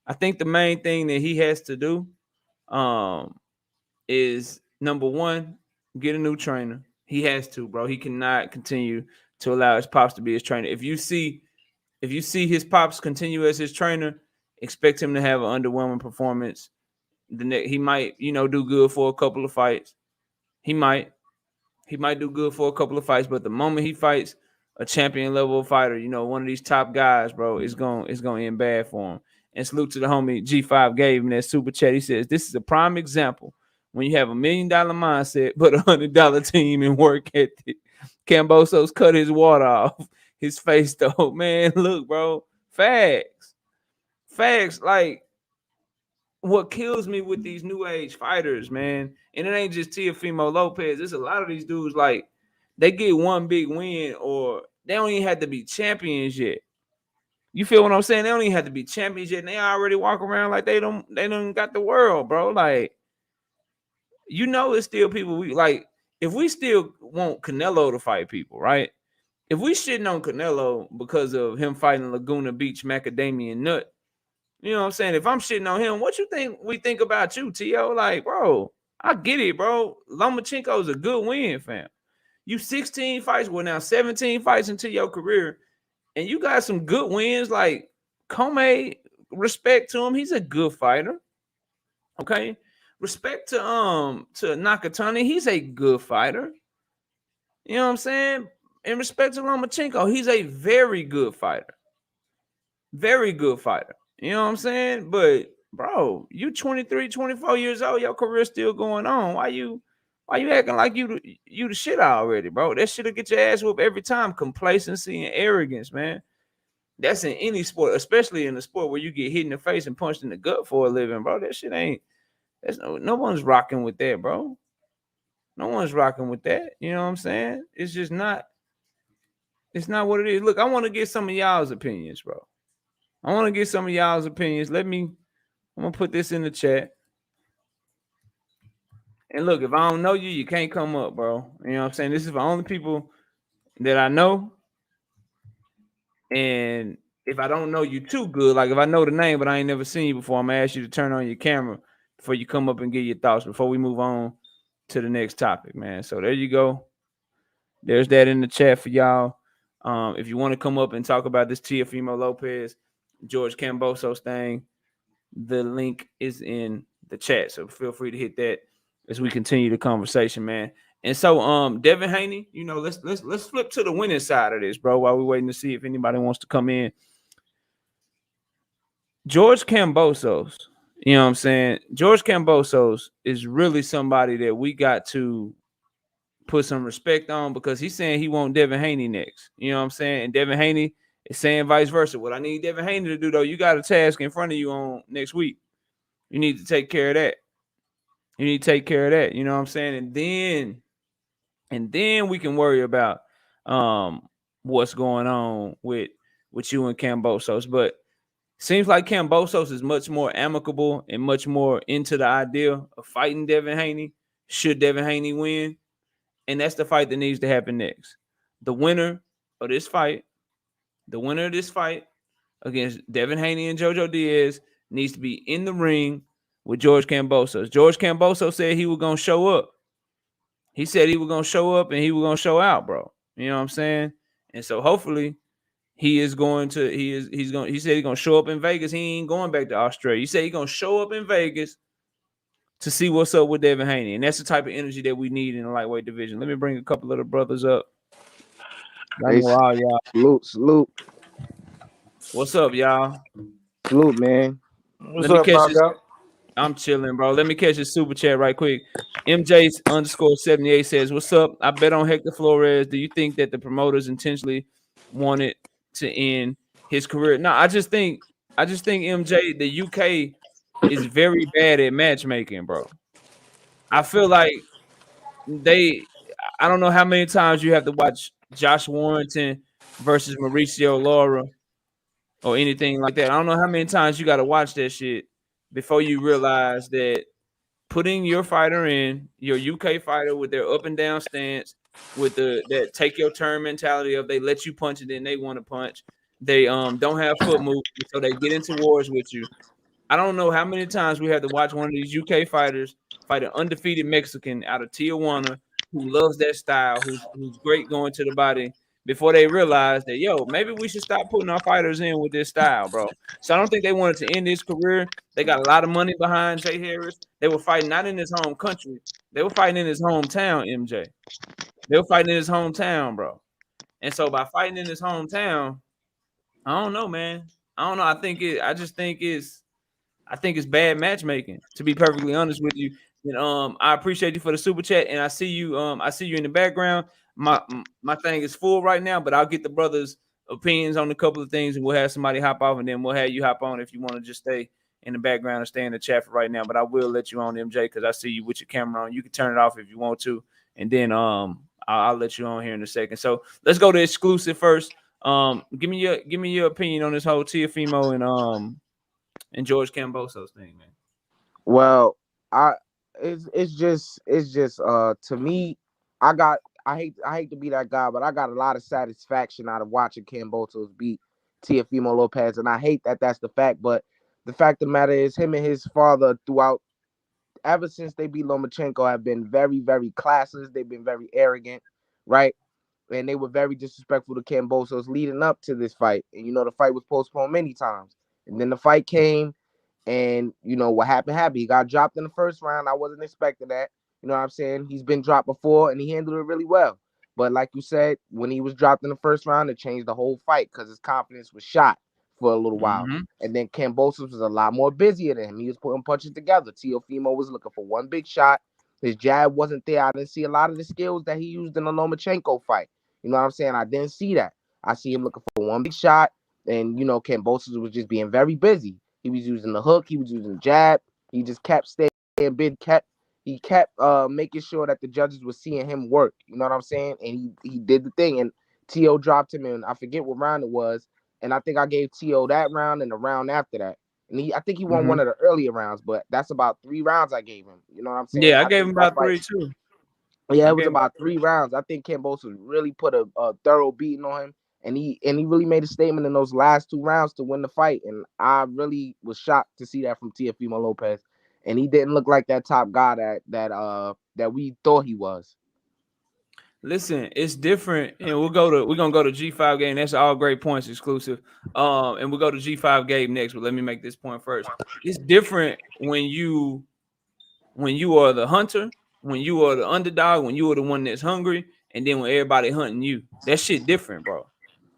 the main thing that he has to do, is number 1, get a new trainer. He has to, bro. He cannot continue to allow his pops to be his trainer. If you see his pops continue as his trainer, expect him to have an underwhelming performance. He might, do good for a couple of fights. He might do good for a couple of fights, but the moment he fights a champion level fighter, one of these top guys, bro, it's going to end bad for him. And salute to the homie G5 gave him that super chat. He says, this is a prime example when you have $1 million mindset, but $100 team and work ethic. Cambosos cut his water off his face, though. Man, look, bro, facts. Like, what kills me with these new age fighters, man, and it ain't just Teofimo Lopez. There's a lot of these dudes, like, they get one big win, or they don't even have to be champions yet. You feel what I'm saying? They don't even have to be champions yet, and they already walk around like they don't got the world, bro. Like, it's still people we like. If we still want Canelo to fight people, right? If we shitting on Canelo because of him fighting Laguna Beach Macadamia Nut, you know what I'm saying? If I'm shitting on him, what you think we think about you, T.O.? Like, bro, I get it, bro. Lomachenko's a good win, fam. You 16 fights, well, now 17 fights into your career, and you got some good wins. Like, Comey, respect to him. He's a good fighter. Okay? Respect to Nakatani. He's a good fighter. You know what I'm saying? And respect to Lomachenko. He's a very good fighter. Very good fighter. You know what I'm saying? But, bro, you 23, 24 years old, your career's still going on. Why you acting like you the shit already, bro? That shit'll get your ass whooped every time. Complacency and arrogance, man. That's in any sport, especially in the sport where you get hit in the face and punched in the gut for a living, bro. That shit ain't. No one's rocking with that, bro. No one's rocking with that. You know what I'm saying? It's just not. It's not what it is. Look, I want to get some of y'all's opinions, bro. I'm going to put this in the chat. And look, if I don't know you, you can't come up, bro. You know what I'm saying? This is the only people that I know. And if I don't know you too good, like if I know the name, but I ain't never seen you before, I'm going to ask you to turn on your camera before you come up and give your thoughts before we move on to the next topic, man. So there you go. There's that in the chat for y'all. If you want to come up and talk about this Teofimo Lopez, George Kambosos thing, the link is in the chat. So feel free to hit that as we continue the conversation, man. And so, Devin Haney, let's flip to the winning side of this, bro, while we're waiting to see if anybody wants to come in. George Kambosos, you know what I'm saying? George Kambosos is really somebody that we got to put some respect on because he's saying he want Devin Haney next. You know what I'm saying? And Devin Haney is saying vice versa. What I need Devin Haney to do, though, you got a task in front of you on next week. You need to take care of that. You know what I'm saying? And then we can worry about what's going on with you and Kambosos. But seems like Kambosos is much more amicable and much more into the idea of fighting Devin Haney should Devin Haney win. And that's the fight that needs to happen next. The winner of this fight against Devin Haney and Jojo Diaz needs to be in the ring with George Kambosos. George Kambosos said he was going to show up. He said he was going to show up and he was going to show out, bro. You know what I'm saying? And so hopefully he said he's going to show up in Vegas. He ain't going back to Australia. He said he's going to show up in Vegas to see what's up with Devin Haney. And that's the type of energy that we need in the lightweight division. Let me bring a couple of the brothers up. I know all y'all. Salute. What's up, y'all? Salute, man. What's up, Marco? I'm chilling, bro. Let me catch this super chat right quick. MJ_78 says, what's up? I bet on Hector Flores. Do you think that the promoters intentionally wanted to end his career? No, I just think MJ, the UK is very bad at matchmaking, bro. I feel like I don't know how many times you have to watch Josh Warrington versus Mauricio Lara or anything like that. I don't know how many times you got to watch that shit before you realize that putting your fighter in, your UK fighter with their up and down stance, with that take your turn mentality of they let you punch and then they want to punch. They don't have foot movement, so they get into wars with you. I don't know how many times we have to watch one of these UK fighters fight an undefeated Mexican out of Tijuana who loves that style, who's great going to the body, before they realize that, yo, maybe we should stop putting our fighters in with this style, bro. So I don't think they wanted to end his career. They got a lot of money behind Jay Harris. They were fighting not in his home country. They were fighting in his hometown, MJ. They were fighting in his hometown, bro. And so by fighting in his hometown, I don't know, man. I don't know. I think it's bad matchmaking, to be perfectly honest with you. And I appreciate you for the super chat, and I see you in the background. My thing is full right now, but I'll get the brothers' opinions on a couple of things, and we'll have somebody hop off, and then we'll have you hop on if you want to just stay in the background and stay in the chat for right now. But I will let you on, MJ, because I see you with your camera on. You can turn it off if you want to, and then I'll let you on here in a second. So let's go to exclusive first. Give me your opinion on this whole Teofimo and George Kambosos thing, man. Well, it's just to me, I hate to be that guy, but I got a lot of satisfaction out of watching Kambosos beat Teofimo Lopez, and I hate that that's the fact. But the fact of the matter is, him and his father ever since they beat Lomachenko, have been very, very classless. They've been very arrogant, right? And they were very disrespectful to Kambosos leading up to this fight. And the fight was postponed many times. And then the fight came, and what happened. He got dropped in the first round. I wasn't expecting that. You know what I'm saying? He's been dropped before, and he handled it really well. But like you said, when he was dropped in the first round, it changed the whole fight because his confidence was shot for a little while. And then Kambosos was a lot more busier than him. He was putting punches together. Teofimo was looking for one big shot. His jab wasn't there. I didn't see a lot of the skills that he used in the Lomachenko fight. You know what I'm saying? I didn't see that. I see him looking for one big shot, and Kambosos was just being very busy. He was using the hook. He was using the jab. He just kept staying big. He kept making sure that the judges were seeing him work. You know what I'm saying? And he did the thing. And T.O. dropped him in. I forget what round it was. And I think I gave T.O. that round and the round after that. And I think he won one of the earlier rounds, but that's about 3 rounds I gave him. You know what I'm saying? Yeah, I gave him about 3 too. Yeah, it was about 3 rounds. I think Kambosos really put a thorough beating on him. And he really made a statement in those last 2 rounds to win the fight. And I really was shocked to see that from Teofimo Lopez. And he didn't look like that top guy that we thought he was. Listen, it's different, and we're gonna go to G5 game. That's all great points exclusive. And we'll go to G5 game next, but let me make this point first. It's different when you are the hunter, when you are the underdog, when you are the one that's hungry, and then when everybody hunting you. That shit different, bro.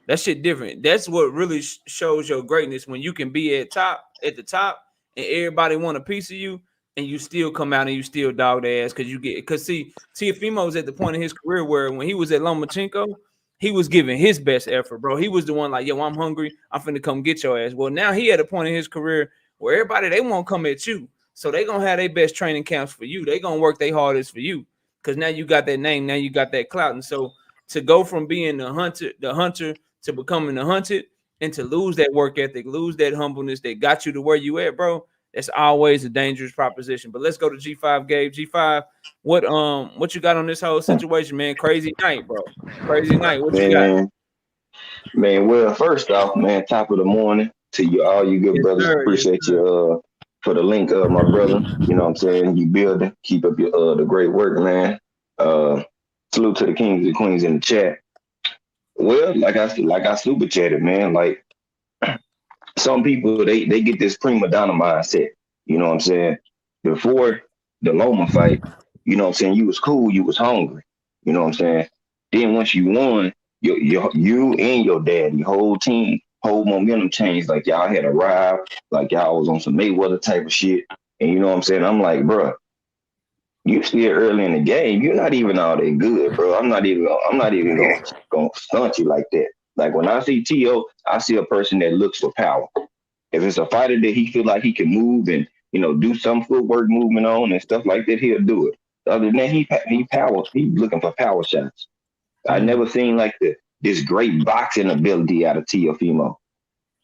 That shit different. That's what really shows your greatness, when you can be at the top, and everybody want a piece of you, and you still come out and you still dog their ass because see, Teofimo's at the point in his career where when he was at Lomachenko, he was giving his best effort, bro. He was the one like, yo, I'm hungry. I'm finna come get your ass. Well, now he at a point in his career where everybody, they won't come at you. So they gonna have their best training camps for you. They gonna work their hardest for you because now you got that name. Now you got that clout. And so to go from being the hunter to becoming the hunted, and to lose that work ethic, lose that humbleness that got you to where you at, bro, that's always a dangerous proposition. But let's go to G5, Gabe. G5, what you got on this whole situation, man? Crazy night, bro. Crazy night. What you got? Man, well, first off, man, top of the morning to you, all you good brothers. Sir, Appreciate you for the link, my brother. You know what I'm saying? You building, keep up your the great work, man. Salute to the kings and queens in the chat. Well, like I super chatted, man. Like some people, they get this prima donna mindset. You know what I'm saying? Before the Loma fight, you know what I'm saying, you was cool, you was hungry. You know what I'm saying? Then once you won, you and your dad, your whole team, whole momentum changed. Like y'all had arrived, like y'all was on some Mayweather type of shit. And you know what I'm saying? I'm like, bro, you still early in the game. You're not even all that good, bro. I'm not even gonna stunt you like that. Like when I see T.O., I see a person that looks for power. If it's a fighter that he feel like he can move and do some footwork movement on and stuff like that, he'll do it. Other than that, he looking for power shots. I never seen like this great boxing ability out of Teofimo.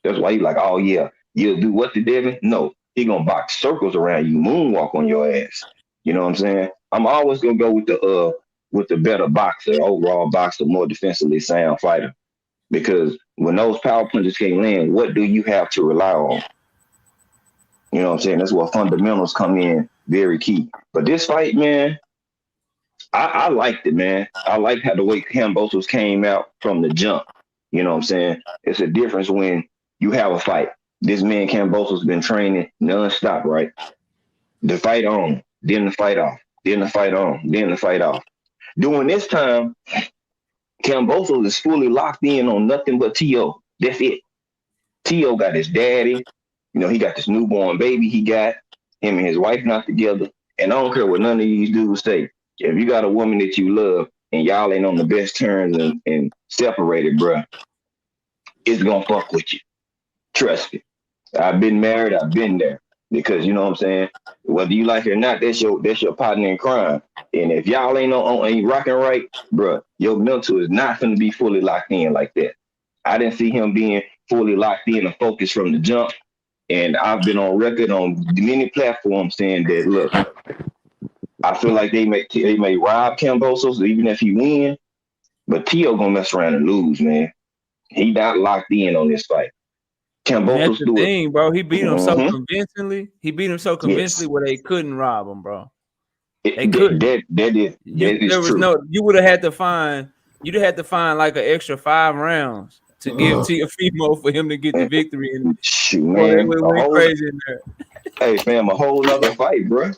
That's why he like, oh yeah, you'll do what to Devin? No, he gonna box circles around you, moonwalk on your ass. You know what I'm saying? I'm always gonna go with the better boxer, overall boxer, more defensively sound fighter. Because when those power punches can't land, what do you have to rely on? You know what I'm saying? That's where fundamentals come in very key. But this fight, man, I liked it, man. I liked how the way Kambosos came out from the jump. You know what I'm saying? It's a difference when you have a fight. This man Kambosos been training nonstop, right? The fight on, then the fight off, then the fight on, then the fight off. During this time, Kambosos is fully locked in on nothing but T.O. That's it. T.O. got his daddy. You know, he got this newborn baby he got. Him and his wife not together. And I don't care what none of these dudes say. If you got a woman that you love and y'all ain't on the best terms and separated, bruh, it's gonna fuck with you. Trust me. I've been married, I've been there. Because you know what I'm saying? Whether you like it or not, that's your partner in crime. And if y'all ain't rocking right, bruh, your mental is not gonna be fully locked in like that. I didn't see him being fully locked in and focused from the jump. And I've been on record on many platforms saying that, look, I feel like they may rob Kambosos even if he win, but Tio gonna mess around and lose, man. He not locked in on this fight. Kambosos that's the thing, bro. He beat him so convincingly. He beat him so convincingly where they couldn't rob him, bro. They couldn't. That is true. You would have had to find. You'd have had to find like an extra 5 rounds to give Teofimo for him to get the victory. And shoot, man, went crazy in there. Hey, fam, a whole other fight, bro.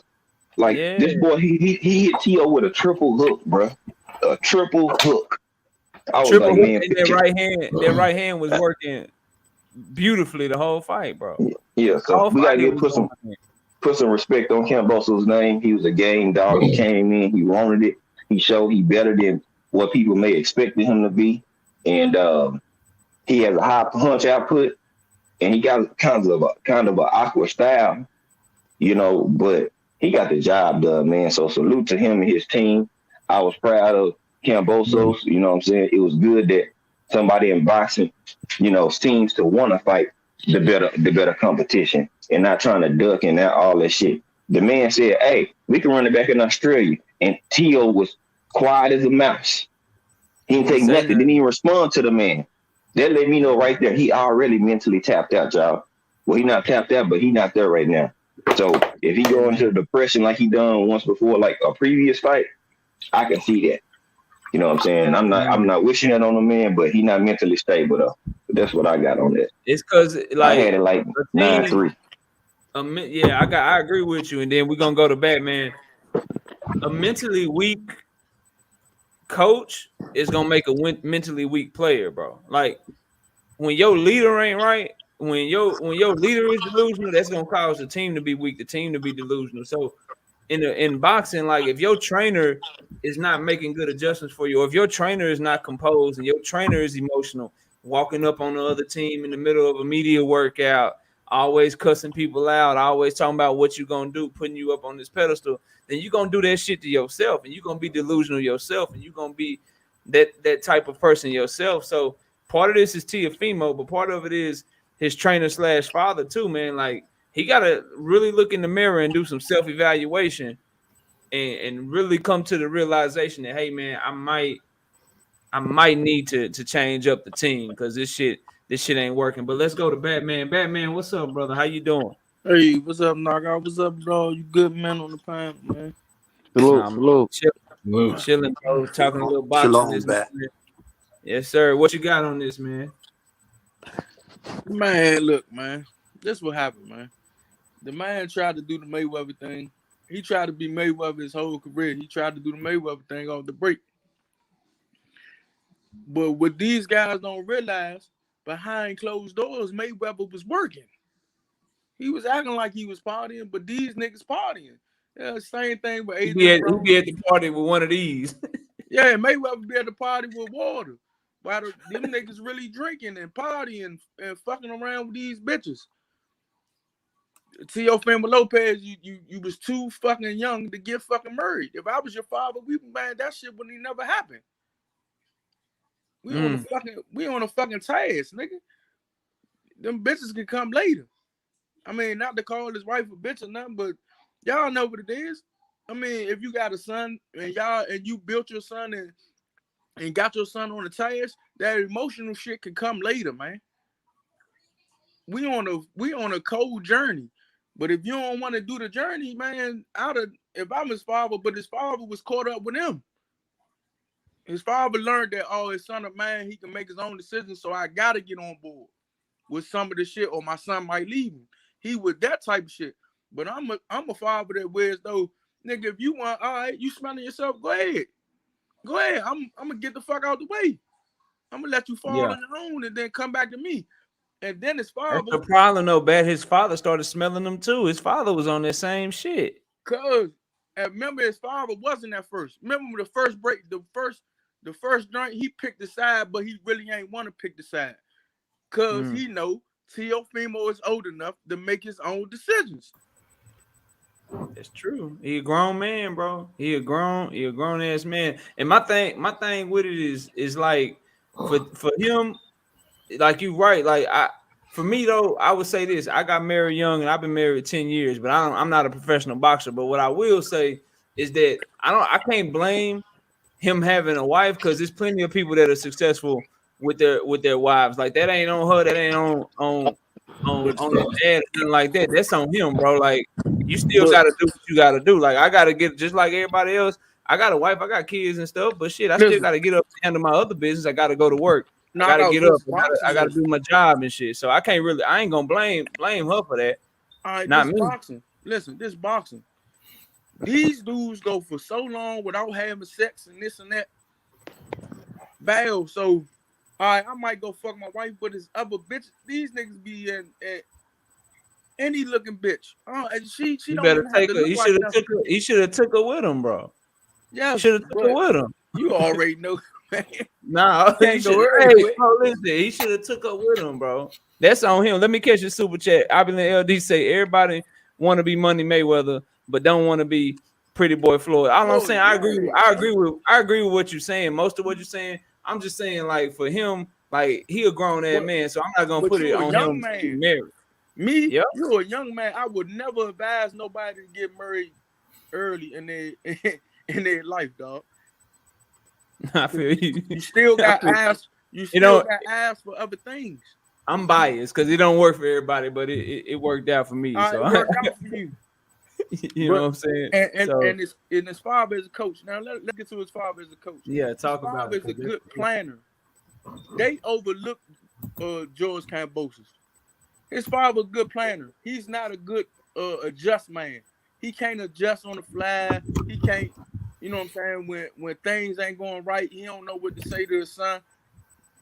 Like this boy, he hit Tio with a triple hook, bro. A triple hook. I was triple like, hook, man, and their right hand was working beautifully the whole fight, bro. Yeah, so we gotta put some respect on Kambosos' name. He was a game dog. He came in, he wanted it. He showed he better than what people may expected him to be, and he has a high punch output, and he got kind of an awkward style, you know, but he got the job done, man. So salute to him and his team. I was proud of Kambosos. You know what I'm saying? It was good that somebody in boxing, you know, seems to want to fight the better competition and not trying to duck and all that shit. The man said, hey, we can run it back in Australia. And Tio was quiet as a mouse. He didn't take nothing, didn't even respond to the man. That let me know right there, he already mentally tapped out, y'all. Well, he not tapped out, but he not there right now. So if he go into depression like he done once before, like a previous fight, I can see that. You know what I'm saying? I'm not wishing that on the man, but he not mentally stable though. But that's what I got on that. It's because like I had it like 9-3. Yeah, I agree with you. And then we're gonna go to Batman. A mentally weak coach is gonna make a mentally weak player, bro. Like when your leader ain't right, when your leader is delusional, that's gonna cause the team to be weak, the team to be delusional. So in boxing, like if your trainer is not making good adjustments for you, or if your trainer is not composed and your trainer is emotional, walking up on the other team in the middle of a media workout, always cussing people out, always talking about what you're gonna do, putting you up on this pedestal, then you're gonna do that shit to yourself, and you're gonna be delusional yourself, and you're gonna be that type of person yourself. So part of this is Teofimo, but part of it is his trainer / father too, man. Like he gotta really look in the mirror and do some self-evaluation and really come to the realization that, hey man, I might need to change up the team because this shit ain't working. But let's go to Batman. Batman, what's up, brother? How you doing? Hey, what's up, Knockout? What's up, bro? You good, man, on the panel, man? Salute. Chilling, bro. Talking a little boxing this man. Yes, sir. What you got on this, man? Man, look, man. This what happened, man. The man tried to do the Mayweather thing. He tried to be Mayweather his whole career. He tried to do the Mayweather thing off the break. But what these guys don't realize, behind closed doors, Mayweather was working. He was acting like he was partying, but these niggas partying. Yeah, same thing with Adrian. He be at the party with one of these. Yeah, Mayweather be at the party with water. While them niggas really drinking and partying and fucking around with these bitches. Teofimo Lopez, you was too fucking young to get fucking married. If I was your father, that shit wouldn't even never happen. We on a fucking task, nigga. Them bitches can come later. I mean, not to call his wife a bitch or nothing, but y'all know what it is. I mean, if you got a son and you built your son and got your son on the tires, that emotional shit can come later, man. We on a cold journey. But if you don't want to do the journey, man, if I'm his father, but his father was caught up with him. His father learned that, oh, his son of man, he can make his own decisions, so I gotta get on board with some of the shit, or my son might leave him. He was that type of shit. But I'm a father that wears those, nigga, if you want, all right, you smelling yourself, go ahead. Go ahead. I'm gonna get the fuck out the way. I'm gonna let you fall on your own and then come back to me. And then his father. That's the problem, though, Bad. His father started smelling them too. His father was on that same shit. Cause remember, his father wasn't at first. Remember the first break, the first joint, he picked the side, but he really ain't want to pick the side. Cause he know Teofimo is old enough to make his own decisions. That's true. He a grown man, bro. He a grown ass man. And my thing with it is like for him, like you right. Like for me though, I would say this. I got married young and I've been married 10 years, but I'm not a professional boxer. But what I will say is that I can't blame him having a wife, because there's plenty of people that are successful with their wives. Like that ain't on her, that ain't on his dad, nothing like that. That's on him, bro. Like you still gotta do what you gotta do. Like I gotta get, just like everybody else. I got a wife, I got kids and stuff, but shit, I still gotta get up and handle my other business. I gotta go to work. I gotta get up. I gotta do my job and shit. So I ain't gonna blame her for that. All right, not this me. Boxing. Listen, this boxing. These dudes go for so long without having sex and this and that. Bail. So, all right, I might go fuck my wife, but this other bitch, these niggas be in any looking bitch. Oh, and she don't better even have to look he should have took her with him, bro. Yeah, should have took her with him. You already know, man. Nah, he should have took her with him, bro. That's on him. Let me catch your super chat. I believe LD say everybody want to be Money Mayweather, but don't want to be Pretty Boy Floyd. All I'm saying, I agree with what you're saying. Most of what you're saying, I'm just saying, like for him, like he a grown ass man, so I'm not gonna put it on him to be married. Me, you're a young man. I would never advise nobody to get married early in their life, dog. I feel you. You still got asked. You still got asked for other things. I'm biased because it don't work for everybody, but it worked out for me. So it worked out for you. You know what I'm saying? And his father is a coach. Now let's get to his father as a coach. Yeah, talk about it. His father is a good planner. They overlooked George Kambosos. His father's a good planner. He's not a good adjust man. He can't adjust on the fly. He can't, you know what I'm saying? When things ain't going right, he don't know what to say to his son.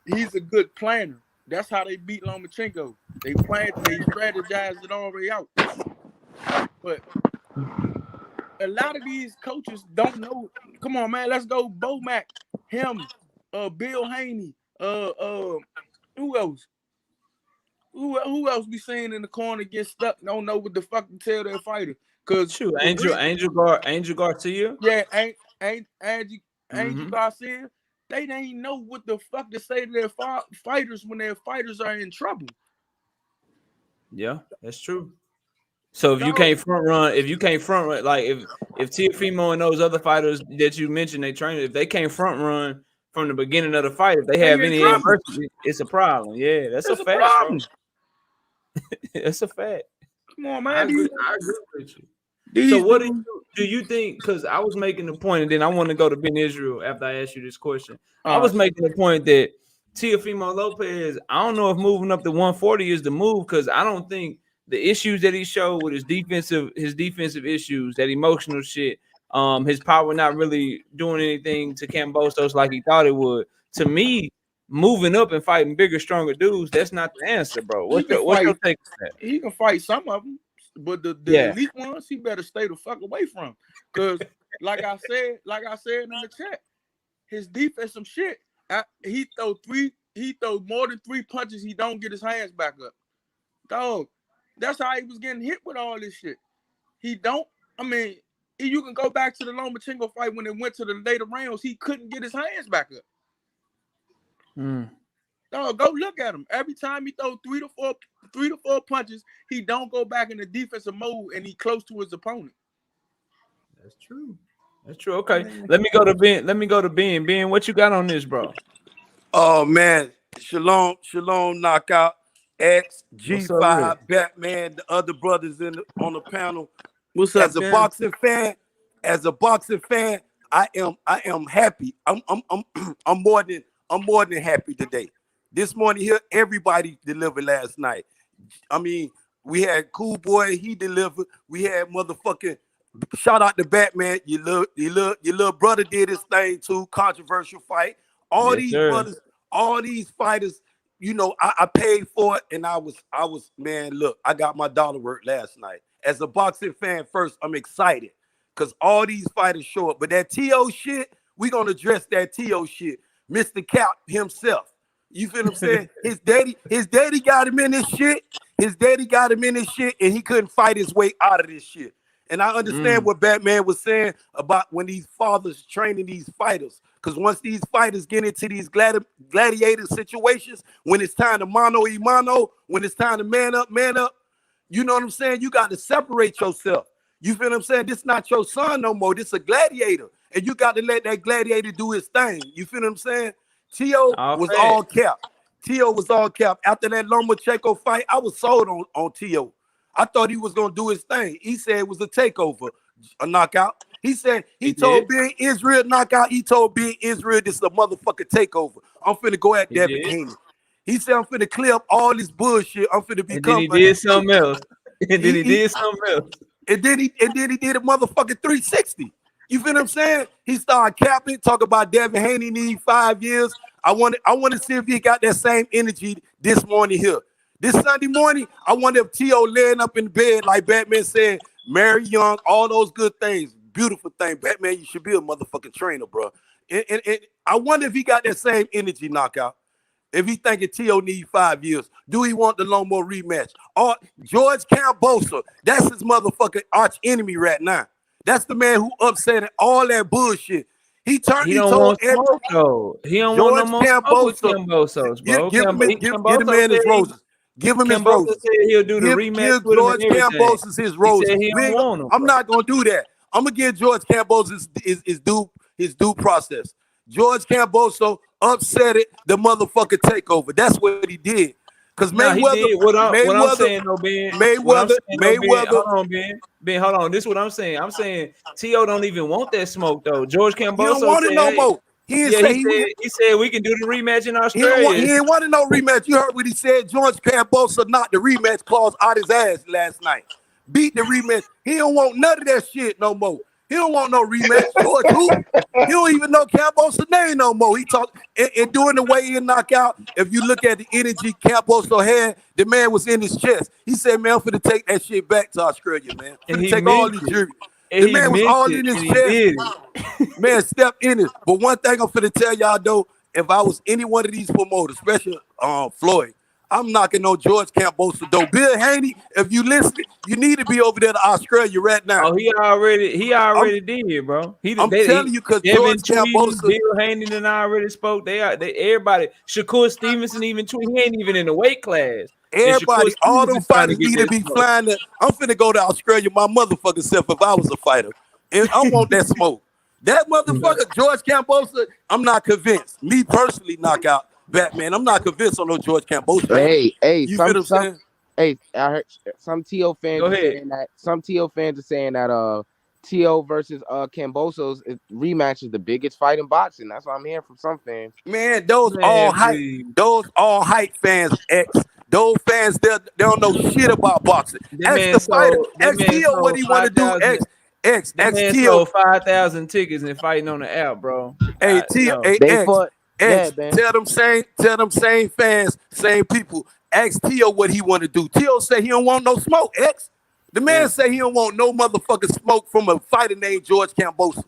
He's a good planner. That's how they beat Lomachenko. They strategized it already out. But a lot of these coaches don't know. Come on, man, let's go. Bomac, him, Bill Haney, who else? Who else we seeing in the corner get stuck? Don't know what the fuck to tell their fighter. Cause Angel Garcia. Yeah, Angel Garcia. They didn't know what the fuck to say to their fighters when their fighters are in trouble. Yeah, that's true. So if you can't front run, like if Teofimo and those other fighters that you mentioned, they train, if they can't front run from the beginning of the fight, if they have any adversity, it's a problem. Yeah, that's a fact. Bro. That's a fact. Come on, man. I agree with you. So what do you think? Because I was making the point, and then I want to go to Ben Israel after I asked you this question. I was making the point that Teofimo Lopez, I don't know if moving up to 140 is the move, because I don't think the issues that he showed with his defensive issues, that emotional shit, his power not really doing anything to Kambosos like he thought it would. To me, moving up and fighting bigger, stronger dudes, that's not the answer, bro. What's your take on that? He can fight some of them, but the elite ones, he better stay the fuck away from. Because, like I said in the chat, his defense some shit. He throw more than 3 punches. He don't get his hands back up, dog. That's how he was getting hit with all this shit. He don't. I mean, you can go back to the Lomachenko fight when it went to the later rounds. He couldn't get his hands back up. No, go look at him. Every time he throw three to four punches, he don't go back in the defensive mode, and he close to his opponent. That's true. That's true. Okay, let me go to Ben. Ben, what you got on this, bro? Oh man, Shalom knockout. X, G5, Batman, the other brothers on the panel. What's up, as a boxing fan, I am happy. I'm more than happy today. This morning here, everybody delivered last night. I mean, we had Cool Boy, he delivered. We had motherfucking shout out to Batman. Your little brother did his thing too. Controversial fight. All these brothers, all these fighters. You know, I paid for it, and I was man. Look, I got my dollar worth last night. As a boxing fan, first, I'm excited because all these fighters show up. But that T.O. shit, we gonna address that T.O. shit. Mr. Cap himself. You feel what I'm saying? His daddy got him in this shit. And he couldn't fight his way out of this shit. And I understand what Batman was saying about when these fathers training these fighters. Because once these fighters get into these gladiator situations, when it's time to mano y mano, when it's time to man up, you know what I'm saying? You got to separate yourself. You feel what I'm saying? This not your son no more. This a gladiator. And you got to let that gladiator do his thing. You feel what I'm saying? T.O. was all capped. T.O. was all capped. After that Lomachenko fight, I was sold on T.O. I thought he was going to do his thing. He said it was a takeover, a knockout. He said, he told Big Israel knockout. He told Big Israel this is a motherfucking takeover. I'm finna go at Devin Haney. He said, I'm finna clear up all this bullshit. I'm finna become. And then he did something else. And then he did something else. And then he did a motherfucking 360. You feel what I'm saying? He started capping, talk about Devin Haney need 5 years. I want to see if he got that same energy this morning here. This Sunday morning, I wonder if T.O. laying up in bed, like Batman said, marry young, all those good things, beautiful thing. Batman, you should be a motherfucking trainer, bro. And I wonder if he got that same energy knockout. If he thinking T.O. need 5 years, do he want the Lomo rematch? Or George Cambosa, that's his motherfucking arch enemy right now. That's the man who upset all that bullshit. He don't want smoke, though. He don't want no more smoke with Cambosos, bro. Give the man his roses. Give him his roses. Said he'll do the rematch with George Cambosos his roses. I'm not gonna do that. I'm gonna give George Cambosos his due process. George Camboso upset it, the motherfucker takeover. That's what he did. Because Mayweather, what I'm saying, though, Ben. Mayweather. Hold on, Ben. Ben, hold on. This is what I'm saying. I'm saying T.O. don't even want that smoke, though. George Camboso don't want it no more. He said we can do the rematch in Australia. He ain't wanted no rematch. You heard what he said. George Camboso knocked the rematch clause out his ass last night. Beat the rematch. He don't want none of that shit no more. He don't want no rematch. George who? He don't even know Camboso's name no more. He talked and doing the weigh-in knockout. If you look at the energy Camboso had, the man was in his chest. He said, "Man, I'm finna take that shit back to Australia, man. I'm finna take all these jury." The man was all in his chest. Man, step in it. But one thing I'm finna tell y'all though, if I was any one of these promoters, especially Floyd, I'm knocking on George Camboso though. Bill Haney, if you listen, you need to be over there to Australia right now. Oh, he already did, bro. I'm telling you, because George Camboso, Bill Haney and I already spoke. They everybody. Shakur Stevenson even tweet. He ain't even in the weight class. Everybody, all them fighters need to be flying. I'm finna go to Australia my motherfucking self if I was a fighter. And I want that smoke. That motherfucker, George Camboso, I'm not convinced. Me personally, knockout Batman. I'm not convinced on no George Camboso. Hey, you feel what I'm saying? Hey, I heard some T.O. fans saying that. Some T.O. fans are saying that T.O. versus Camboso's rematch is the biggest fight in boxing. That's what I'm hearing from some fans. Man, those all hype fans. Those fans, they don't know shit about boxing. Ask the fighter. Ask T.O. what he want to do. Ask T.O. 5,000 tickets and fighting on the app, bro. Hey, T.O. Tell them same fans, same people. Ask T.O. what he want to do. T.O. say he don't want no smoke. The man say he don't want no motherfucking smoke from a fighter named George Camboso.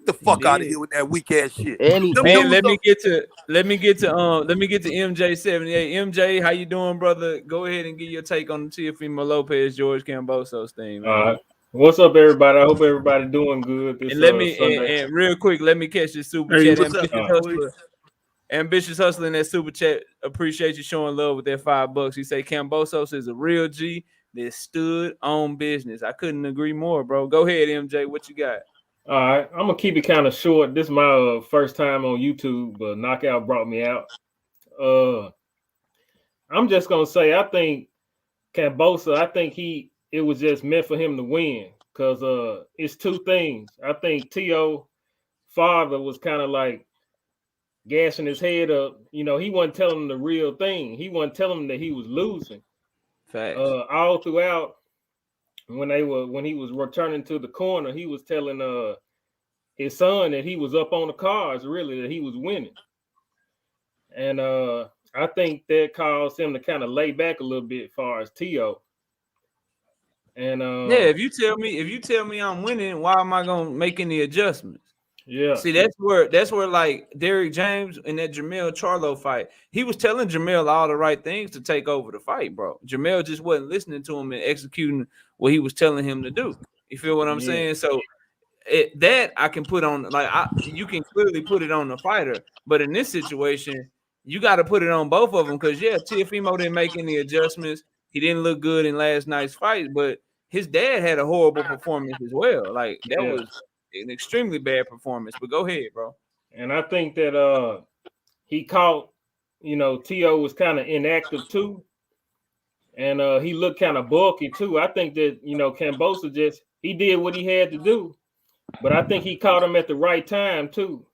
Get the fuck out of here with that weak ass shit. And he Them beat Man, dudes let me get to MJ78. MJ, how you doing, brother? Go ahead and give your take on the Teofimo Lopez, George Kambosos thing, man. What's up, everybody? I hope everybody doing good this And let me Sunday. and real quick, let me catch this super Hey, chat. what's up, Ambitious Hustler in that super chat. Appreciate you showing love with that $5. He say Kambosos is a real G that stood on business. I couldn't agree more, bro. Go ahead, MJ. What you got? All right, I'm gonna keep it kind of short. This is my first time on YouTube, but Knockout brought me out. I'm just gonna say I think Kambosos, I think it was just meant for him to win because it's two things. I think T.O. father was kind of like gassing his head up. You know, he wasn't telling him the real thing. He wasn't telling him that he was losing. Facts. All throughout when he was returning to the corner, he was telling his son that he was up on the cards, really, that he was winning. And I think that caused him to kind of lay back a little bit as far as T.O. And yeah, if you tell me I'm winning, why am I gonna make any adjustments? Yeah. See, that's where like Derrick James in that Jamel Charlo fight, he was telling Jamel all the right things to take over the fight, bro. Jamel just wasn't listening to him and executing what he was telling him to do. You feel what I'm saying? So that I can put on, like, you can clearly put it on the fighter, but in this situation, you got to put it on both of them because Teofimo didn't make any adjustments. He didn't look good in last night's fight, but his dad had a horrible performance as well. Like that was an extremely bad performance. But go ahead, bro. And I think that he caught, T.O. was kind of inactive too. And he looked kind of bulky too. I think that, Kambosos he did what he had to do. But I think he caught him at the right time too.